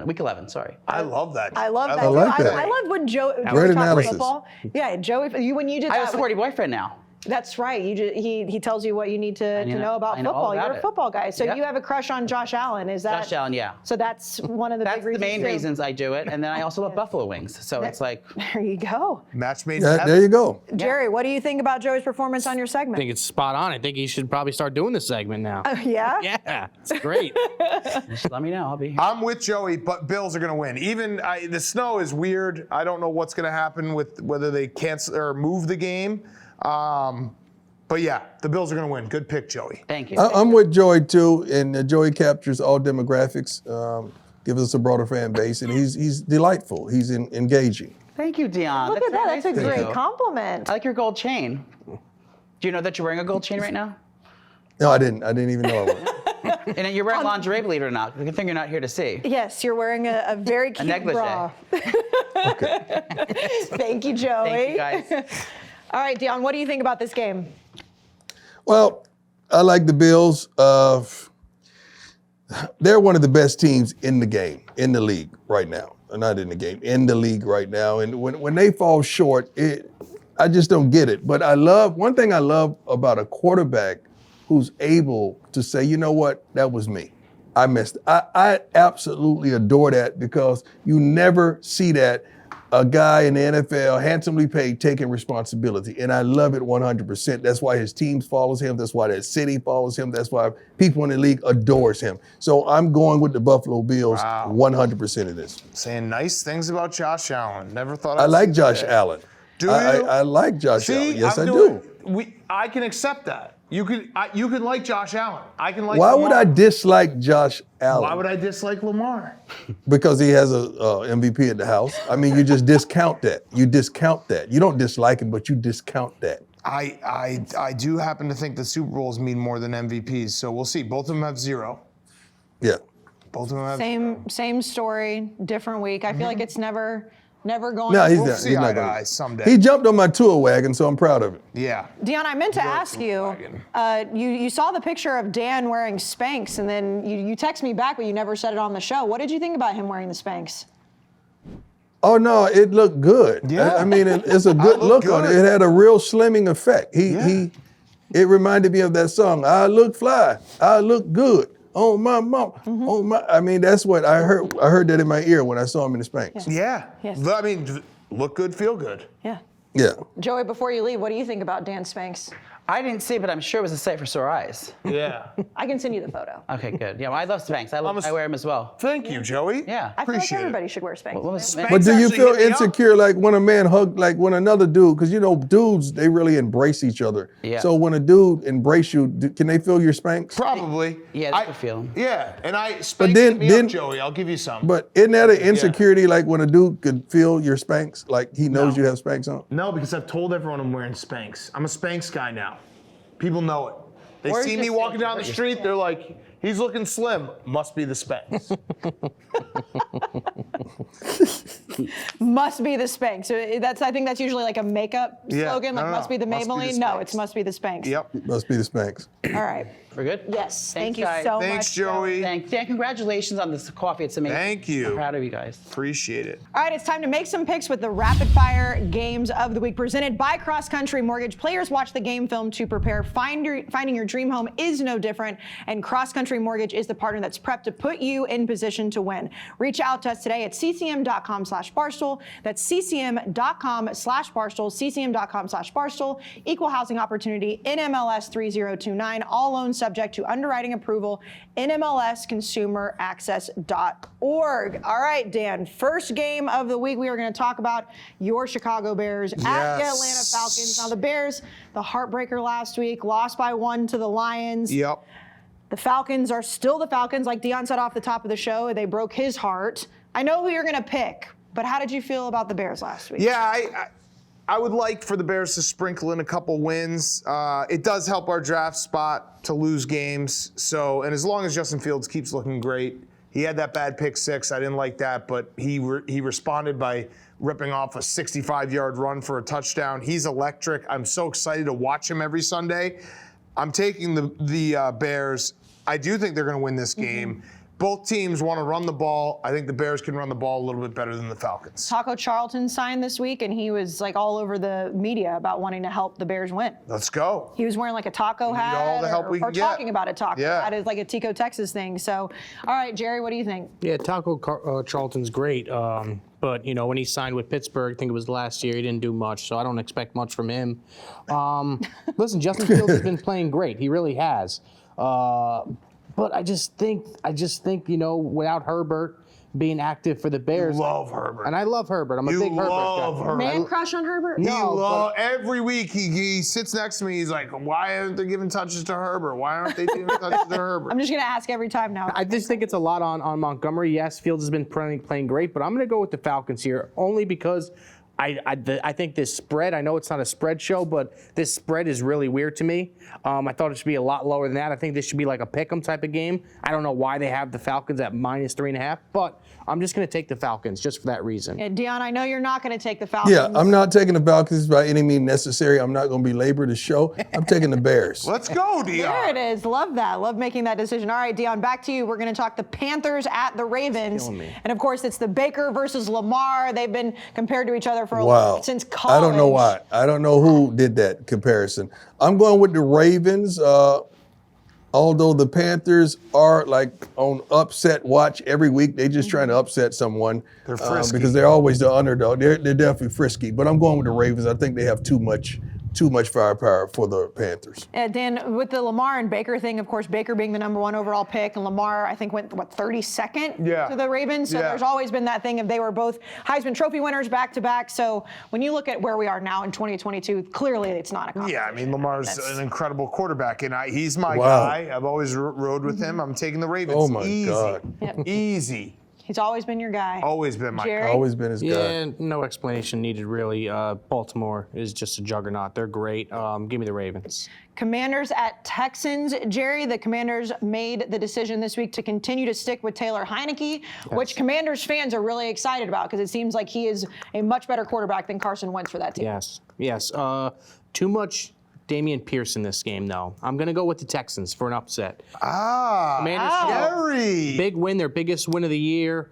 S11: Week 11. Sorry.
S2: I love that.
S3: I love that.
S6: I like that.
S3: I love when Joey
S6: Great
S3: talks
S6: analysis.
S3: football. Yeah, Joey, when you did
S11: I have
S3: that.
S11: a sporty boyfriend now.
S3: That's right. He tells you what you need to know about
S11: I know all
S3: football.
S11: about
S3: You're a
S11: it.
S3: football guy. So
S11: Yep.
S3: you have a crush on Josh Allen. Is that
S11: Josh Allen, yeah.
S3: So that's one of the
S11: That's
S3: big
S11: the
S3: reasons.
S11: main
S3: too.
S11: reasons I do it, and then I also love buffalo wings. So it's like
S3: There you go.
S2: Match made in
S6: Yeah,
S2: heaven.
S6: there you go.
S3: Jerry, what do you think about Joey's performance on your
S5: I
S3: segment?
S5: think it's spot on. I think he should probably start doing this segment now.
S3: Yeah?
S5: Yeah, it's great.
S11: just let me know. I'll be here.
S2: I'm with Joey, but Bills are going to win. Even the snow is weird. I don't know what's going to happen with whether they cancel or move the game. But yeah, the Bills are going to win. Good pick, Joey.
S11: Thank you.
S6: I'm with Joey too, and Joey captures all demographics, gives us a broader fan base, and he's delightful. He's engaging.
S11: Thank you, Deion.
S3: Look at that.
S11: very
S3: That's a
S11: nice of
S3: great
S11: you.
S3: compliment.
S11: I like your gold chain. Do you know that you're wearing a gold chain right now?
S6: No, I didn't even know I was.
S11: And you're wearing lingerie, believe it or not. The thing you're not here to see.
S3: Yes, you're wearing a very cute
S11: negligee.
S3: bra. Thank you, Joey.
S11: Thank you, guys.
S3: All right, Deion, what do you think about this game?
S6: Well, I like the Bills. They're one of the best teams in the game, in the league right now. Not in the game, in the league right now. And when they fall short, I just don't get it. But one thing I love about a quarterback who's able to say, you know what, that was me. I missed. I absolutely adore that because you never see that. A guy in the NFL, handsomely paid, taking responsibility. And I love it 100%. That's why his team follows him. That's why that city follows him. That's why people in the league adores him. So I'm going with the Buffalo Bills 100% of this.
S2: Saying nice things about Josh Allen. Never thought I'd
S6: I like
S2: say
S6: Josh
S2: that.
S6: Allen.
S2: Do you?
S6: I like Josh
S2: See,
S6: Allen. Yes,
S2: I'm
S6: I
S2: doing-
S6: do.
S2: I can accept that. You can like Josh Allen. I can like
S6: Why
S2: Lamar.
S6: would I dislike Josh Allen?
S2: Why would I dislike Lamar?
S6: Because he has a MVP at the house. I mean, you just discount that. You discount that. You don't dislike him, but you discount that.
S2: I do happen to think the Super Bowls mean more than MVPs, so we'll see. Both of them have 0.
S6: Yeah.
S2: Both of them have
S3: Same story, different week. I feel like it's never going.
S6: No, he's
S2: We'll
S6: not.
S2: see
S6: He's
S2: eye
S6: not
S2: to
S6: going
S2: eye
S6: to.
S2: someday.
S6: He jumped on my tour wagon, so I'm proud of it.
S2: Yeah.
S3: Deion, I meant to ask you, you saw the picture of Dan wearing Spanx, and then you text me back, but you never said it on the show. What did you think about him wearing the Spanx?
S6: Oh no, it looked good.
S2: Yeah.
S6: I mean, it's a good
S2: look
S6: look on it.
S2: good.
S6: It had a real slimming effect. It reminded me of that song. I look fly. I look good. Oh my mom. Oh my. I mean, that's what I heard. I heard that in my ear when I saw him in the Spanx.
S2: Yeah.
S3: Yes.
S2: I mean, look good, feel good.
S3: Yeah.
S6: Yeah.
S3: Joey, before you leave, what do you think about Dan Spanx?
S11: I didn't see it, but I'm sure it was a sight for sore eyes.
S2: Yeah.
S3: I can send you the photo.
S11: Okay, good. Yeah, well, I love Spanx. I wear them as well.
S2: Thank you, Joey.
S11: Yeah.
S3: I feel like
S2: Appreciate it.
S3: everybody should wear Spanx.
S6: But do you
S2: actually
S6: feel
S2: hit me up.
S6: insecure like when a man hug, like when another dude, because you know dudes, they really embrace each other.
S11: Yeah.
S6: So when a dude embrace you, can they feel your Spanx?
S2: Probably.
S11: Yeah, they could feel 'em.
S2: Yeah, and
S6: But
S2: Spanx
S6: then-
S2: hit me up,
S6: then-
S2: Joey. I'll give you some.
S6: But isn't that an insecurity, like when a dude could feel your Spanx, like he knows you have Spanx on?
S2: No, because I've told everyone I'm wearing Spanx. I'm a Spanx guy now. People know it. They
S11: Or
S2: see
S11: you
S2: me
S11: just
S2: walking
S11: feel
S2: down the
S11: hurt
S2: street, they're like, he's looking slim. Must be the Spanx.
S3: Must be the Spanx. So I think that's usually like a makeup
S2: Yeah.
S3: slogan, like
S2: No,
S3: must be the
S2: must be the
S3: Maybelline. No,
S2: Spanx.
S3: it's must be the Spanx.
S2: Yep.
S6: Must be the Spanx.
S3: All right.
S11: We're good?
S3: Yes. Thank
S11: Thanks,
S3: you
S11: guys.
S3: so
S2: Thanks,
S3: much.
S2: Joey.
S11: Thanks. Dan, congratulations on this coffee. It's amazing.
S2: Thank you.
S11: I'm proud of you guys.
S2: Appreciate it.
S3: All right, it's time to make some picks with the rapid fire games of the week presented by Cross Country Mortgage. Players watch the game film to prepare. Finding your dream home is no different, and Cross Country Mortgage is the partner that's prepped to put you in position to win. Reach out to us today at ccm.com/Barstool. That's ccm.com/Barstool, ccm.com/Barstool. Equal housing opportunity, NMLS 3029. All loans subject to underwriting approval, NMLSconsumeraccess.org. All right, Dan, first game of the week, we are going to talk about your Chicago Bears at the Atlanta Falcons. Now, the Bears, the heartbreaker last week, lost by 1 to the Lions.
S2: Yep.
S3: The Falcons are still the Falcons. Like Deion said off the top of the show, they broke his heart. I know who you're going to pick, but how did you feel about the Bears last week?
S2: Yeah, I would like for the Bears to sprinkle in a couple wins. It does help our draft spot to lose games. So, and as long as Justin Fields keeps looking great, he had that bad pick 6. I didn't like that, but he responded by ripping off a 65-yard run for a touchdown. He's electric. I'm so excited to watch him every Sunday. I'm taking the Bears. I do think they're going to win this game. Both teams want to run the ball. I think the Bears can run the ball a little bit better than the Falcons.
S3: Taco Charlton signed this week, and he was like all over the media about wanting to help the Bears win.
S2: Let's go.
S3: He was wearing like a taco hat,
S2: all the help we
S3: or
S2: can get.
S3: talking about a taco
S2: Yeah.
S3: hat is like a Tico, Texas thing. So, all right, Jerry, what do you think?
S5: Yeah, Taco Charlton's great. But, you know, when he signed with Pittsburgh, I think it was last year, he didn't do much, so I don't expect much from him. Listen, Justin Fields has been playing great. He really has. But I just think, you know, without Herbert being active for the Bears.
S2: You love Herbert.
S5: And I love Herbert. I'm a big Herbert
S2: love
S5: guy.
S2: Herbert.
S3: Man crush on Herbert?
S2: Every week he sits next to me. He's like, why aren't they giving touches to Herbert? Why aren't they giving touches to Herbert?
S3: I'm just going to ask every time now.
S5: I just think it's a lot on Montgomery. Yes, Fields has been playing great, but I'm going to go with the Falcons here only because I think this spread, I know it's not a spread show, but this spread is really weird to me. I thought it should be a lot lower than that. I think this should be like a pick'em type of game. I don't know why they have the Falcons at -3.5, but I'm just going to take the Falcons just for that reason.
S3: Yeah, Deion, I know you're not going to take the Falcons.
S6: Yeah, I'm not taking the Falcons by any means necessary. I'm not going to belabor the show. I'm taking the Bears.
S2: Let's go, Deion.
S3: There it is. Love that. Love making that decision. All right, Deion, back to you. We're going to talk the Panthers at the Ravens.
S5: Killing me.
S3: And, of course, it's the Baker versus Lamar. They've been compared to each other for since college.
S6: I don't know why. I don't know who did that comparison. I'm going with the Ravens. Although the Panthers are like on upset watch every week, they just trying to upset someone.
S2: They're frisky.
S6: Because they're always the underdog. They're definitely frisky. But I'm going with the Ravens. I think they have too much firepower for the Panthers.
S3: And then with the Lamar and Baker thing, of course, Baker being the #1 overall pick, and Lamar, I think, went, 32nd to the Ravens? So there's always been that thing of they were both Heisman Trophy winners back-to-back. So when you look at where we are now in 2022, clearly it's not a competition.
S2: Yeah, I mean, Lamar's an incredible quarterback, and he's my guy. I've always rode with him. I'm taking the Ravens.
S6: Oh, my God.
S2: Easy.
S3: He's always been your guy.
S2: Always been my
S3: Jerry?
S2: guy.
S6: Always been his guy.
S5: Yeah, no explanation needed, really. Baltimore is just a juggernaut. They're great. Give me the Ravens.
S3: Commanders at Texans. Jerry, the Commanders made the decision this week to continue to stick with Taylor Heineke, which Commanders fans are really excited about because it seems like he is a much better quarterback than Carson Wentz for that team.
S5: Yes. Too much Damian Pierce in this game, though. I'm going to go with the Texans for an upset.
S2: Jerry.
S5: Big win, their biggest win of the year.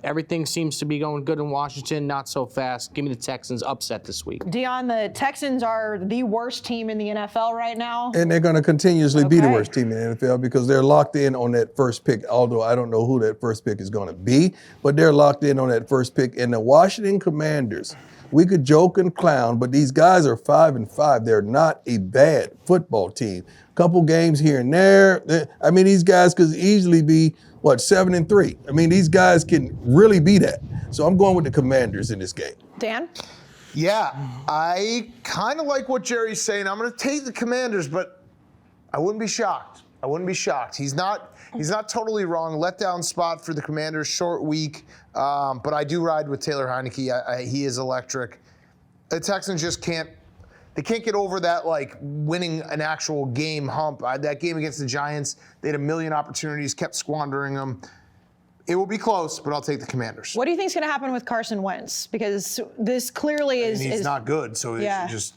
S5: Everything seems to be going good in Washington, not so fast. Give me the Texans upset this week.
S3: Deion, the Texans are the worst team in the NFL right now.
S6: And they're going to continuously be the worst team in the NFL because they're locked in on that first pick, although I don't know who that first pick is going to be, but they're locked in on that first pick. And the Washington Commanders, we could joke and clown, but these guys are 5-5. They're not a bad football team. Couple games here and there. I mean, these guys could easily be, 7-3. I mean, these guys can really be that. So I'm going with the Commanders in this game.
S3: Dan?
S2: Yeah, I kind of like what Jerry's saying. I'm going to take the Commanders, but I wouldn't be shocked. He's not totally wrong. Letdown spot for the Commanders, short week. But I do ride with Taylor Heineke. He is electric. The Texans just can't get over that, winning an actual game hump. That game against the Giants, they had a million opportunities, kept squandering them. It will be close, but I'll take the Commanders.
S3: What do you think is going to happen with Carson Wentz? Because this clearly is.
S2: He's not good, so
S3: yeah.
S2: It's just,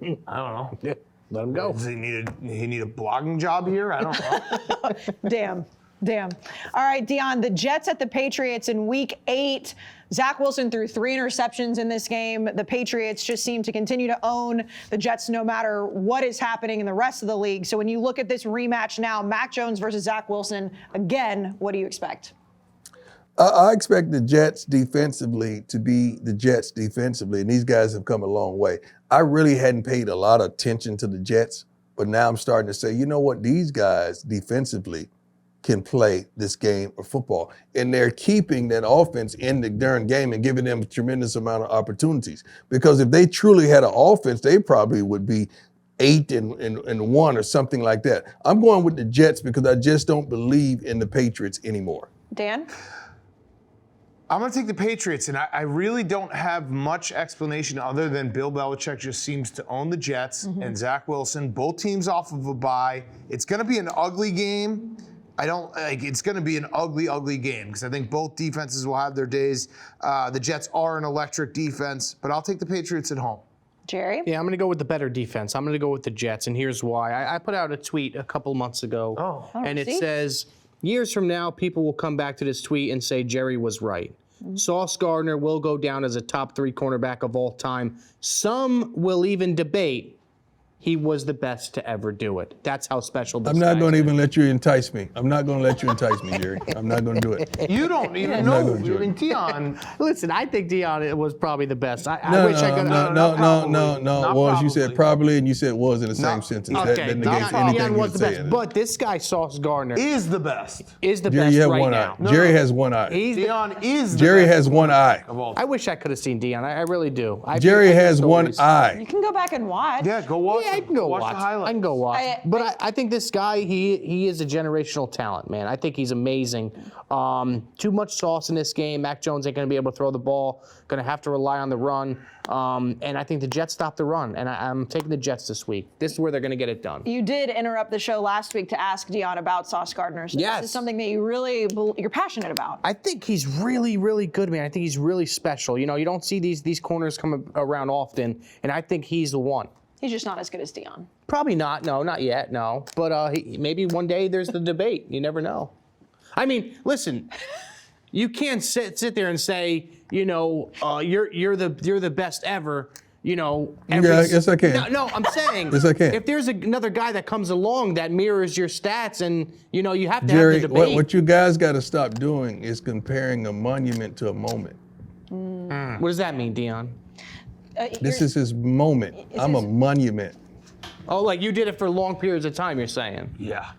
S2: I don't know.
S5: Yeah, let him go.
S2: Does he need a blogging job here? I don't know.
S3: Damn. All right, Deion, the Jets at the Patriots in week 8. Zach Wilson threw 3 interceptions in this game. The Patriots just seem to continue to own the Jets no matter what is happening in the rest of the league. So when you look at this rematch now, Mac Jones versus Zach Wilson, again, what do you expect?
S6: I expect the Jets defensively to be the Jets defensively, and these guys have come a long way. I really hadn't paid a lot of attention to the Jets, but now I'm starting to say, you know what, these guys defensively can play this game of football. And they're keeping that offense in the darn game and giving them a tremendous amount of opportunities. Because if they truly had an offense, they probably would be 8-1 or something like that. I'm going with the Jets because I just don't believe in the Patriots anymore.
S3: Dan?
S2: I'm going to take the Patriots, and I really don't have much explanation other than Bill Belichick just seems to own the Jets and Zach Wilson, both teams off of a bye. It's going to be an ugly game. It's going to be an ugly game because I think both defenses will have their days. The Jets are an electric defense, but I'll take the Patriots at home.
S3: Jerry?
S5: Yeah, I'm going to go with the better defense. I'm going to go with the Jets, and here's why. I put out a tweet a couple months ago, and it says, years from now, people will come back to this tweet and say Jerry was right. Sauce Gardner will go down as a top 3 cornerback of all time. Some will even debate he was the best to ever do it. That's how special this
S6: I'm not going to
S5: is.
S6: even let you entice me. I'm not going to let you entice me, Jerry. I'm not going to do it.
S2: You don't even
S6: I'm not
S2: know.
S6: gonna do it.
S2: Deion.
S5: Listen, I think Deion was probably the best. I
S6: No,
S5: wish I could.
S6: No. Was you said probably and you said was in the same sentence.
S5: Okay,
S6: That negates anything
S5: Deion was
S6: you
S5: the
S6: say.
S5: best, but this guy Sauce Gardner
S2: Is the best.
S5: is the
S6: Jerry,
S5: best
S6: you have
S5: right
S6: one
S5: now.
S6: eye. Jerry has one eye.
S2: Deion is the
S6: Jerry
S2: best
S6: has one eye.
S2: of all
S5: I
S2: time.
S5: wish I could have seen Deion. I really do.
S6: Jerry has one eye.
S3: You can go back and watch.
S2: Yeah, go watch.
S5: Yeah, I can go watch.
S2: the highlights.
S5: I can go watch. But I think this guy, he is a generational talent, man. I think he's amazing. Too much sauce in this game. Mac Jones ain't going to be able to throw the ball. Going to have to rely on the run. And I think the Jets stop the run. And I'm taking the Jets this week. This is where they're going to get it done.
S3: You did interrupt the show last week to ask Deion about Sauce Gardner. So
S5: Yes.
S3: This is something that you're passionate about.
S5: I think he's really, really good, man. I think he's really special. You know, you don't see these corners come around often, and I think he's the one.
S3: He's just not as good as Deion.
S5: Probably not. No, not yet. No. But maybe one day there's the debate. You never know. I mean, listen, you can't sit there and say, you're the best ever.
S6: Yes, I can.
S5: No, I'm saying.
S6: Yes, I can.
S5: If there's another guy that comes along that mirrors your stats, and you have to
S6: Jerry,
S5: have the debate.
S6: what you guys got to stop doing is comparing a monument to a moment.
S5: What does that mean, Deion?
S6: This is his moment. I'm a monument.
S5: Oh, like you did it for long periods of time, you're saying?
S2: Yeah.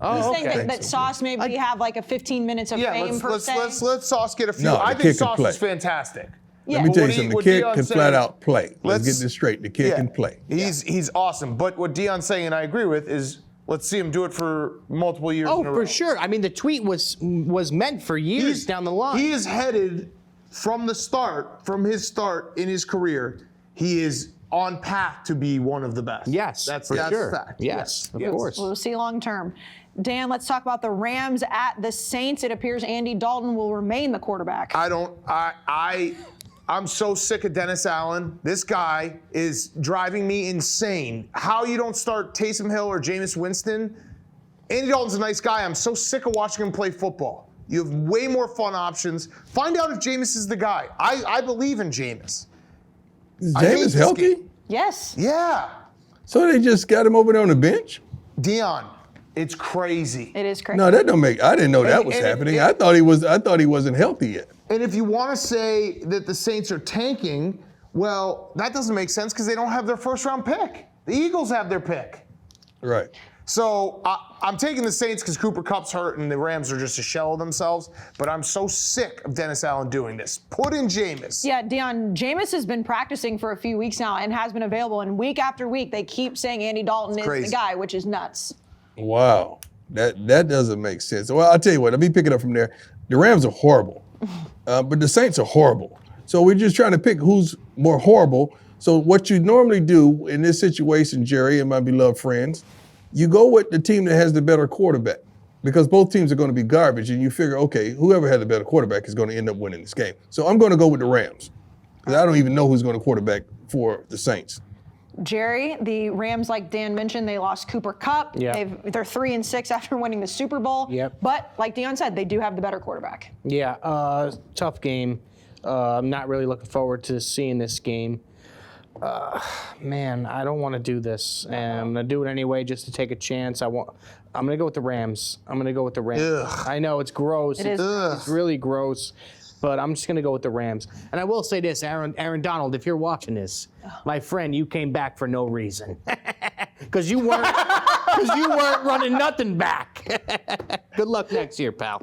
S5: Oh,
S3: He's saying that Sauce maybe have like a 15 minutes of fame per se.
S2: Let Sauce get a few.
S6: No,
S2: I
S6: the
S2: think
S6: kid can
S2: Sauce
S6: play.
S2: is fantastic.
S6: Let me tell you something. The kid
S2: Deion's
S6: can flat
S2: saying-
S6: out play. Let's get this straight. The kid can play.
S2: He's awesome. But what Deion's saying, and I agree with, is let's see him do it for multiple years.
S5: Oh,
S2: in a
S5: for
S2: row.
S5: sure. I mean, the tweet was meant for years down the line.
S2: He is headed from his start in his career. He is on path to be one of the best.
S5: Yes,
S2: that's
S5: sure.
S2: fact.
S5: Yes, of course.
S3: We'll see long term. Dan, let's talk about the Rams at the Saints. It appears Andy Dalton will remain the quarterback.
S2: I'm so sick of Dennis Allen. This guy is driving me insane. How you don't start Taysom Hill or Jameis Winston? Andy Dalton's a nice guy. I'm so sick of watching him play football. You have way more fun options. Find out if Jameis is the guy. I believe in Jameis.
S6: Is Jameis healthy?
S3: Yes.
S2: Yeah.
S6: So they just got him over there on the bench?
S2: Deion, it's crazy.
S3: It is crazy.
S6: No, that don't make. I didn't know that was happening. I thought he wasn't healthy yet.
S2: And if you want to say that the Saints are tanking, well, that doesn't make sense because they don't have their first-round pick. The Eagles have their pick.
S6: Right.
S2: So I'm taking the Saints because Cooper Kupp's hurt and the Rams are just a shell of themselves. But I'm so sick of Dennis Allen doing this. Put in Jameis.
S3: Yeah, Deion, Jameis has been practicing for a few weeks now and has been available. And week after week, they keep saying Andy Dalton is the guy, which is nuts.
S6: Wow. That doesn't make sense. Well, I'll tell you what. Let me pick it up from there. The Rams are horrible. But the Saints are horrible. So we're just trying to pick who's more horrible. So what you normally do in this situation, Jerry and my beloved friends, you go with the team that has the better quarterback because both teams are going to be garbage, and you figure, okay, whoever had the better quarterback is going to end up winning this game. So I'm going to go with the Rams because I don't even know who's going to quarterback for the Saints.
S3: Jerry, the Rams, like Dan mentioned, they lost Cooper Kupp.
S5: Yep.
S3: They're 3-6 after winning the Super Bowl.
S5: Yep.
S3: But like Deion said, they do have the better quarterback.
S5: Yeah, tough game. I'm not really looking forward to seeing this game. Man, I don't want to do this, and I'm gonna do it anyway just to take a chance. I'm gonna go with the Rams.
S2: Ugh.
S5: I know it's gross. It's really gross, but I'm just gonna go with the Rams. And I will say this, Aaron Donald, if you're watching this, my friend, you came back for no reason, because you weren't running nothing back. Good luck next year, pal.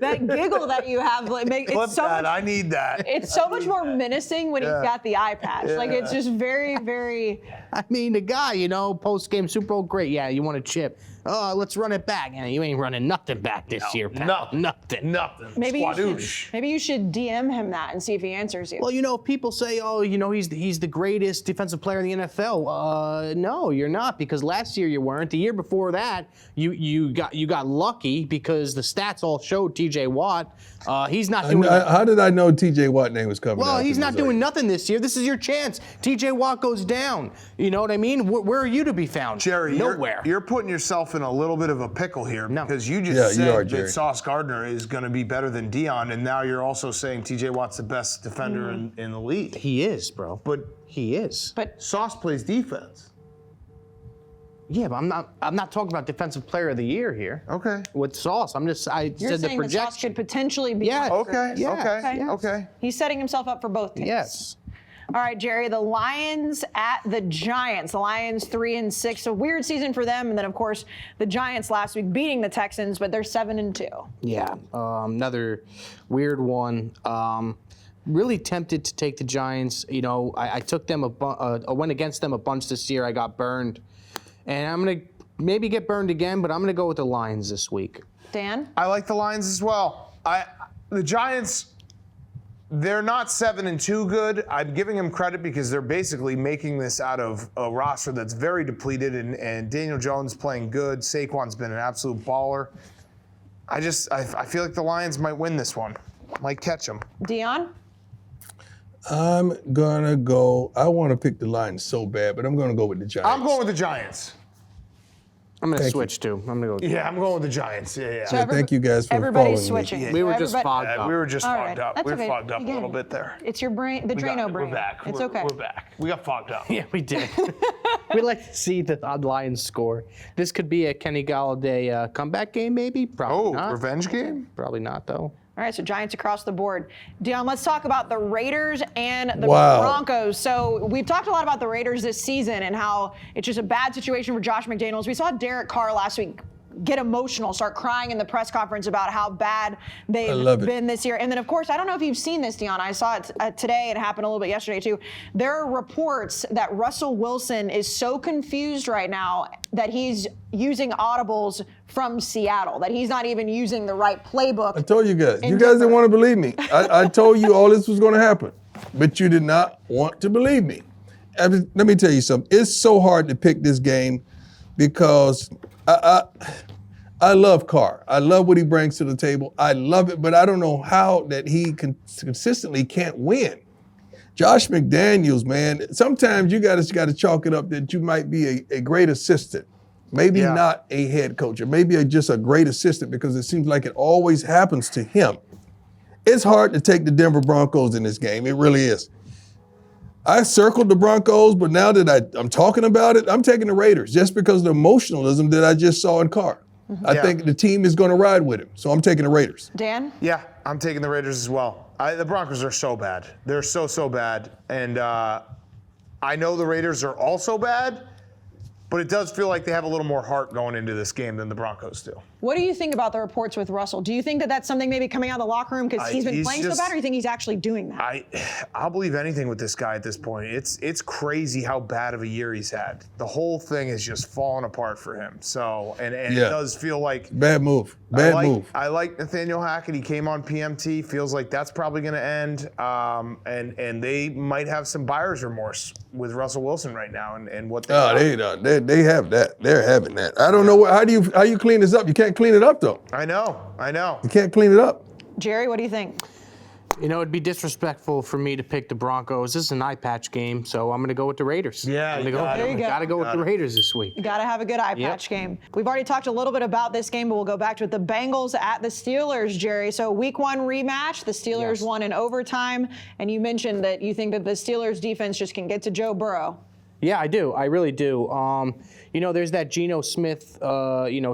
S3: That giggle that you have, it's so much,
S2: I need that.
S3: It's so much more menacing when he's got the eye patch. Like it's just very, very.
S5: I mean, the guy, post-game Super Bowl, great. Yeah, you want a chip. Oh, let's run it back. Yeah, you ain't running nothing back this year, pal. Nothing.
S3: Maybe you should DM him that and see if he answers you.
S5: Well, people say, he's the greatest defensive player in the NFL. No, you're not, because last year you weren't. The year before that, you got lucky because the stats all showed T.J. Watt. He's not doing.
S6: How did I know T.J. Watt name was coming?
S5: Well, he's not doing nothing this year. This is your chance. T.J. Watt goes down. You know what I mean? Where are you to be found?
S2: Jerry,
S5: nowhere.
S2: You're putting yourself in a little bit of a pickle here because you just said that Sauce Gardner is going to be better than Deion, and now you're also saying T.J. Watt's the best defender in the league.
S5: He is, bro.
S2: But
S5: he is.
S2: But Sauce plays defense.
S5: Yeah, but I'm not talking about defensive player of the year here.
S2: Okay.
S5: With Sauce,
S3: You're
S5: said
S3: saying
S5: the projection.
S3: that Sauce could potentially be.
S5: Yeah.
S2: Okay.
S3: He's setting himself up for both teams.
S5: Yes.
S3: All right, Jerry, the Lions at the Giants. The Lions 3-6, a weird season for them. And then, of course, the Giants last week beating the Texans, but they're 7-2.
S5: Yeah, another weird one. Really tempted to take the Giants. I took them I went against them a bunch this year. I got burned. And I'm going to maybe get burned again, but I'm going to go with the Lions this week.
S3: Dan?
S2: I like the Lions as well. The Giants, they're not 7-2 good. I'm giving them credit because they're basically making this out of a roster that's very depleted, and Daniel Jones playing good. Saquon's been an absolute baller. I feel like the Lions might win this one. Might catch them.
S3: Deion?
S6: I'm going to go. I want to pick the Lions so bad, but I'm going to go with the Giants.
S2: I'm going with the Giants.
S5: I'm going to switch too. I'm going to go.
S2: Yeah, I'm going with the Giants. Yeah.
S3: So
S6: thank you guys for
S3: everybody's
S6: following
S3: switching.
S6: me.
S5: We were just fogged up.
S2: We were just fogged up.
S3: That's
S2: We were
S3: okay.
S2: fogged up a
S3: You get
S2: little
S3: it.
S2: bit there.
S3: It's your brain, the Drano brain.
S2: We're back.
S3: It's
S2: We're
S3: okay.
S2: back. We got fogged up.
S5: Yeah, we did. We like to see the Lions score. This could be a Kenny Galladay comeback game, maybe. Probably not.
S2: Revenge game?
S5: Probably not, though.
S3: All right, so Giants across the board. Deion, let's talk about the Raiders and the Broncos. So we've talked a lot about the Raiders this season and how it's just a bad situation for Josh McDaniels. We saw Derek Carr last week get emotional, start crying in the press conference about how bad they've been this year. And then, of course, I don't know if you've seen this, Deion. I saw it today. It happened a little bit yesterday, too. There are reports that Russell Wilson is so confused right now that he's using audibles from Seattle, that he's not even using the right playbook.
S6: I told you guys. You guys didn't want to believe me. I told you all this was going to happen, but you did not want to believe me. Let me tell you something. It's so hard to pick this game because I love Carr. I love what he brings to the table. I love it, but I don't know how that he consistently can't win. Josh McDaniels, man, sometimes you got to chalk it up that you might be a great assistant, maybe not a head coach, or maybe just a great assistant because it seems like it always happens to him. It's hard to take the Denver Broncos in this game. It really is. I circled the Broncos, but now that I'm talking about it, I'm taking the Raiders just because of the emotionalism that I just saw in Carr. I think the team is going to ride with him. So I'm taking the Raiders.
S3: Dan?
S2: Yeah, I'm taking the Raiders as well. The Broncos are so bad. They're so bad. And I know the Raiders are also bad, but it does feel like they have a little more heart going into this game than the Broncos do.
S3: What do you think about the reports with Russell? Do you think that that's something maybe coming out of the locker room because he's been playing so bad, or do you think he's actually doing that?
S2: I'll believe anything with this guy at this point. It's crazy how bad of a year he's had. The whole thing is just falling apart for him. So, and it does feel like
S6: bad move. Bad move.
S2: I like Nathaniel Hackett. He came on PMT. Feels like that's probably going to end. And they might have some buyer's remorse with Russell Wilson right now and what they.
S6: They have that. They're having that. I don't know how you clean this up. You can't clean it up though.
S2: I know.
S6: You can't clean it up.
S3: Jerry, what do you think?
S5: You know, it'd be disrespectful for me to pick the Broncos. This is an eye patch game, so I'm going to go with the Raiders.
S2: Yeah,
S3: there you go.
S5: Got to go with the Raiders this week.
S3: You got to have a good eye patch game. We've already talked a little bit about this game, but we'll go back to it. The Bengals at the Steelers, Jerry. So week 1 rematch, the Steelers won in overtime, and you mentioned that you think that the Steelers defense just can get to Joe Burrow.
S5: Yeah, I do. I really do. You know, there's that Geno Smith,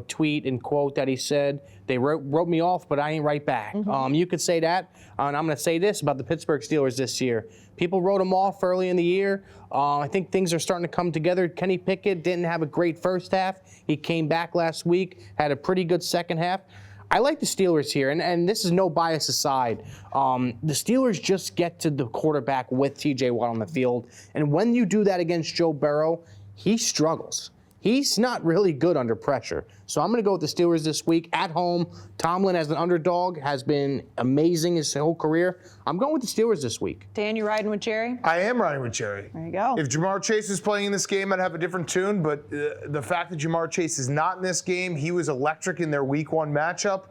S5: tweet and quote that he said, they wrote me off, but I ain't right back. You could say that, and I'm going to say this about the Pittsburgh Steelers this year. People wrote them off early in the year. I think things are starting to come together. Kenny Pickett didn't have a great first half. He came back last week, had a pretty good second half. I like the Steelers here, and this is no bias aside. The Steelers just get to the quarterback with T.J. Watt on the field, and when you do that against Joe Burrow, he struggles. He's not really good under pressure. So I'm going to go with the Steelers this week at home. Tomlin as an underdog has been amazing his whole career. I'm going with the Steelers this week.
S3: Dan, you riding with Jerry?
S2: I am riding with Jerry.
S3: There you go.
S2: If Jamar Chase is playing in this game, I'd have a different tune. But the fact that Jamar Chase is not in this game, he was electric in their week 1 matchup.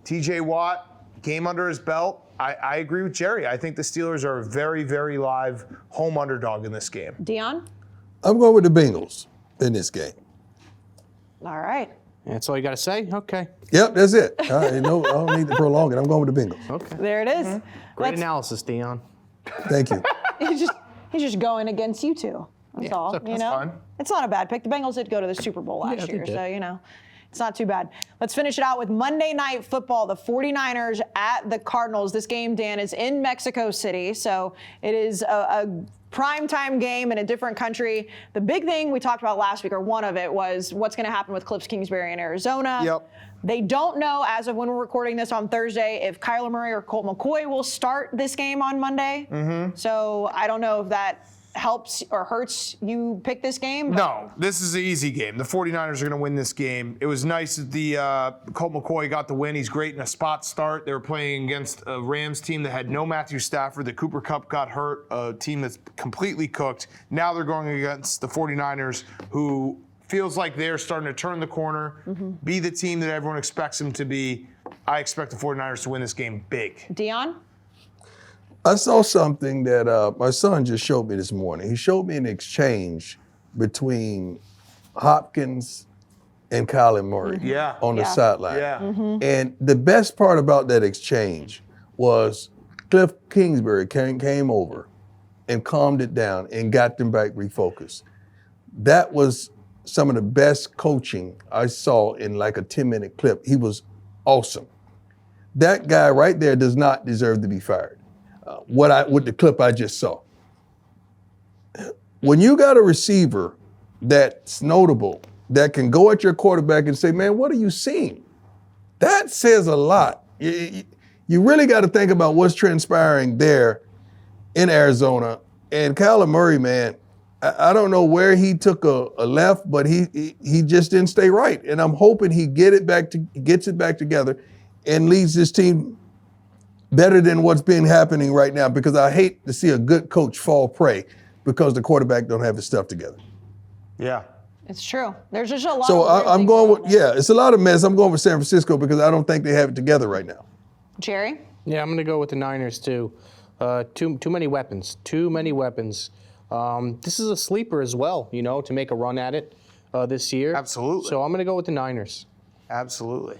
S2: T.J. Watt, game under his belt. I agree with Jerry. I think the Steelers are a very, very live home underdog in this game.
S3: Deion?
S6: I'm going with the Bengals in this game.
S3: All right.
S5: That's all you got to say? Okay.
S6: Yep, that's it. I don't need to prolong it. I'm going with the Bengals.
S5: Okay.
S3: There it is.
S5: Great analysis, Deion.
S6: Thank you.
S3: He's just going against you two. That's all.
S5: That's
S2: fine.
S3: It's not a bad pick. The Bengals did go to the Super Bowl last year, so it's not too bad. Let's finish it out with Monday Night Football. The 49ers at the Cardinals. This game, Dan, is in Mexico City, so it is a primetime game in a different country. The big thing we talked about last week, or one of it, was what's going to happen with Cliff Kingsbury in Arizona.
S2: Yep.
S3: They don't know, as of when we're recording this on Thursday, if Kyler Murray or Colt McCoy will start this game on Monday. So I don't know if that helps or hurts you pick this game?
S2: No, this is an easy game. The 49ers are going to win this game. It was nice that the Colt McCoy got the win. He's great in a spot start. They were playing against a Rams team that had no Matthew Stafford. The Cooper Kupp got hurt, a team that's completely cooked. Now they're going against the 49ers, who feels like they're starting to turn the corner, be the team that everyone expects them to be. I expect the 49ers to win this game big.
S3: Deion?
S6: I saw something that my son just showed me this morning. He showed me an exchange between Hopkins and Kyler Murray on the sideline. And the best part about that exchange was Cliff Kingsbury came over and calmed it down and got them back refocused. That was some of the best coaching I saw in like a 10-minute clip. He was awesome. That guy right there does not deserve to be fired. With the clip I just saw. When you got a receiver that's notable, that can go at your quarterback and say, man, what are you seeing? That says a lot. You really got to think about what's transpiring there in Arizona. And Kyler Murray, man, I don't know where he took a left, but he just didn't stay right. And I'm hoping he gets it back together and leads this team better than what's been happening right now, because I hate to see a good coach fall prey because the quarterback don't have his stuff together.
S2: Yeah.
S3: It's true. There's just a lot
S6: So
S3: of
S6: I'm going with, it's a lot of mess. I'm going with San Francisco because I don't think they have it together right now.
S3: Jerry?
S5: Yeah, I'm going to go with the Niners too. Too many weapons. Too many weapons. This is a sleeper as well, to make a run at it this year.
S2: Absolutely.
S5: So I'm going to go with the Niners.
S2: Absolutely.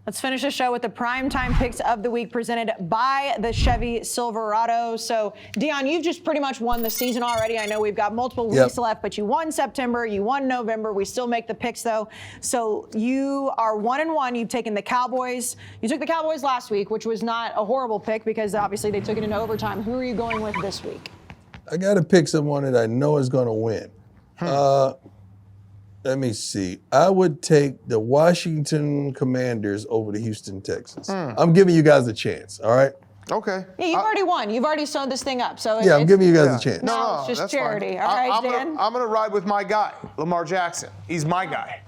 S3: Let's finish the show with the primetime picks of the week presented by the Chevy Silverado. So, Deion, you've just pretty much won the season already. I know we've got multiple weeks left, but you won September, you won November. We still make the picks, though. So you are 1-1. You've taken the Cowboys. You took the Cowboys last week, which was not a horrible pick because obviously they took it into overtime. Who are you going with this week?
S6: I got to pick someone that I know is going to win. Let me see. I would take the Washington Commanders over the Houston Texans. I'm giving you guys a chance, all right?
S2: Okay.
S3: Yeah, you've already won. You've already sewed this thing up. So
S6: I'm giving you guys a chance.
S3: No, it's just
S2: that's
S3: charity.
S2: fine.
S3: All right, Dan?
S2: I'm going to ride with my guy, Lamar Jackson. He's my guy.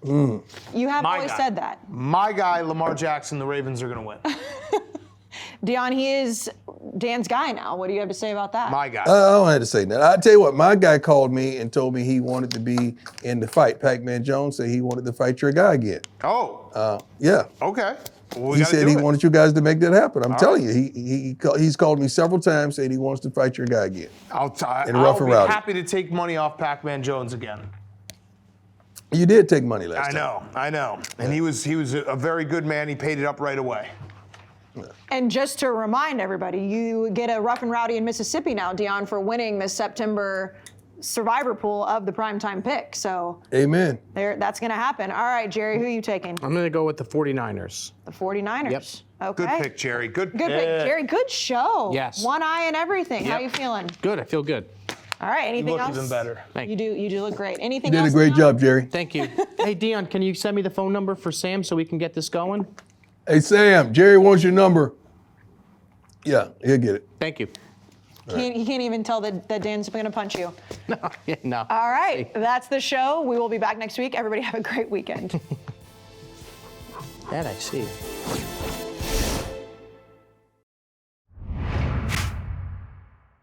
S3: You have always
S2: guy.
S3: said that.
S2: My guy, Lamar Jackson, the Ravens are going to win.
S3: Deion, he is Dan's guy now. What do you have to say about that?
S2: My guy.
S6: I don't have to say that. I'll tell you what, my guy called me and told me he wanted to be in the fight. Pac-Man Jones said he wanted to fight your guy again.
S2: Oh.
S6: Yeah.
S2: Okay. Well,
S6: He said he wanted you guys to make that happen. I'm telling you, he's called me several times, said he wants to fight your guy again.
S2: I'll
S6: Rough and
S2: be
S6: Rowdy.
S2: happy to take money off Pac-Man Jones again.
S6: You did take money last time.
S2: I know. And he was a very good man. He paid it up right away.
S3: And just to remind everybody, you get a Rough and Rowdy in Mississippi now, Deion, for winning the September Survivor pool of the primetime pick. So
S6: Amen.
S3: that's going to happen. All right, Jerry, who are you taking?
S5: I'm going to go with the 49ers.
S3: The 49ers.
S5: Yep.
S3: Okay.
S2: Good pick, Jerry. Good pick.
S3: Good pick, Jerry. Good show.
S5: Yes.
S3: One eye and everything. How you feeling?
S5: Good. I feel good.
S3: All right. Anything
S2: You look
S3: else?
S2: even better.
S5: Thank
S3: You do look great. Anything
S6: You
S3: else?
S6: did a great
S3: Deion?
S6: job, Jerry.
S5: Thank you. Hey, Deion, can you send me the phone number for Sam so we can get this going?
S6: Hey, Sam, Jerry wants your number. Yeah, he'll get it.
S5: Thank you.
S3: You can't even tell that Dan's going to punch you.
S5: No.
S3: All right. That's the show. We will be back next week. Everybody have a great weekend.
S5: That I see.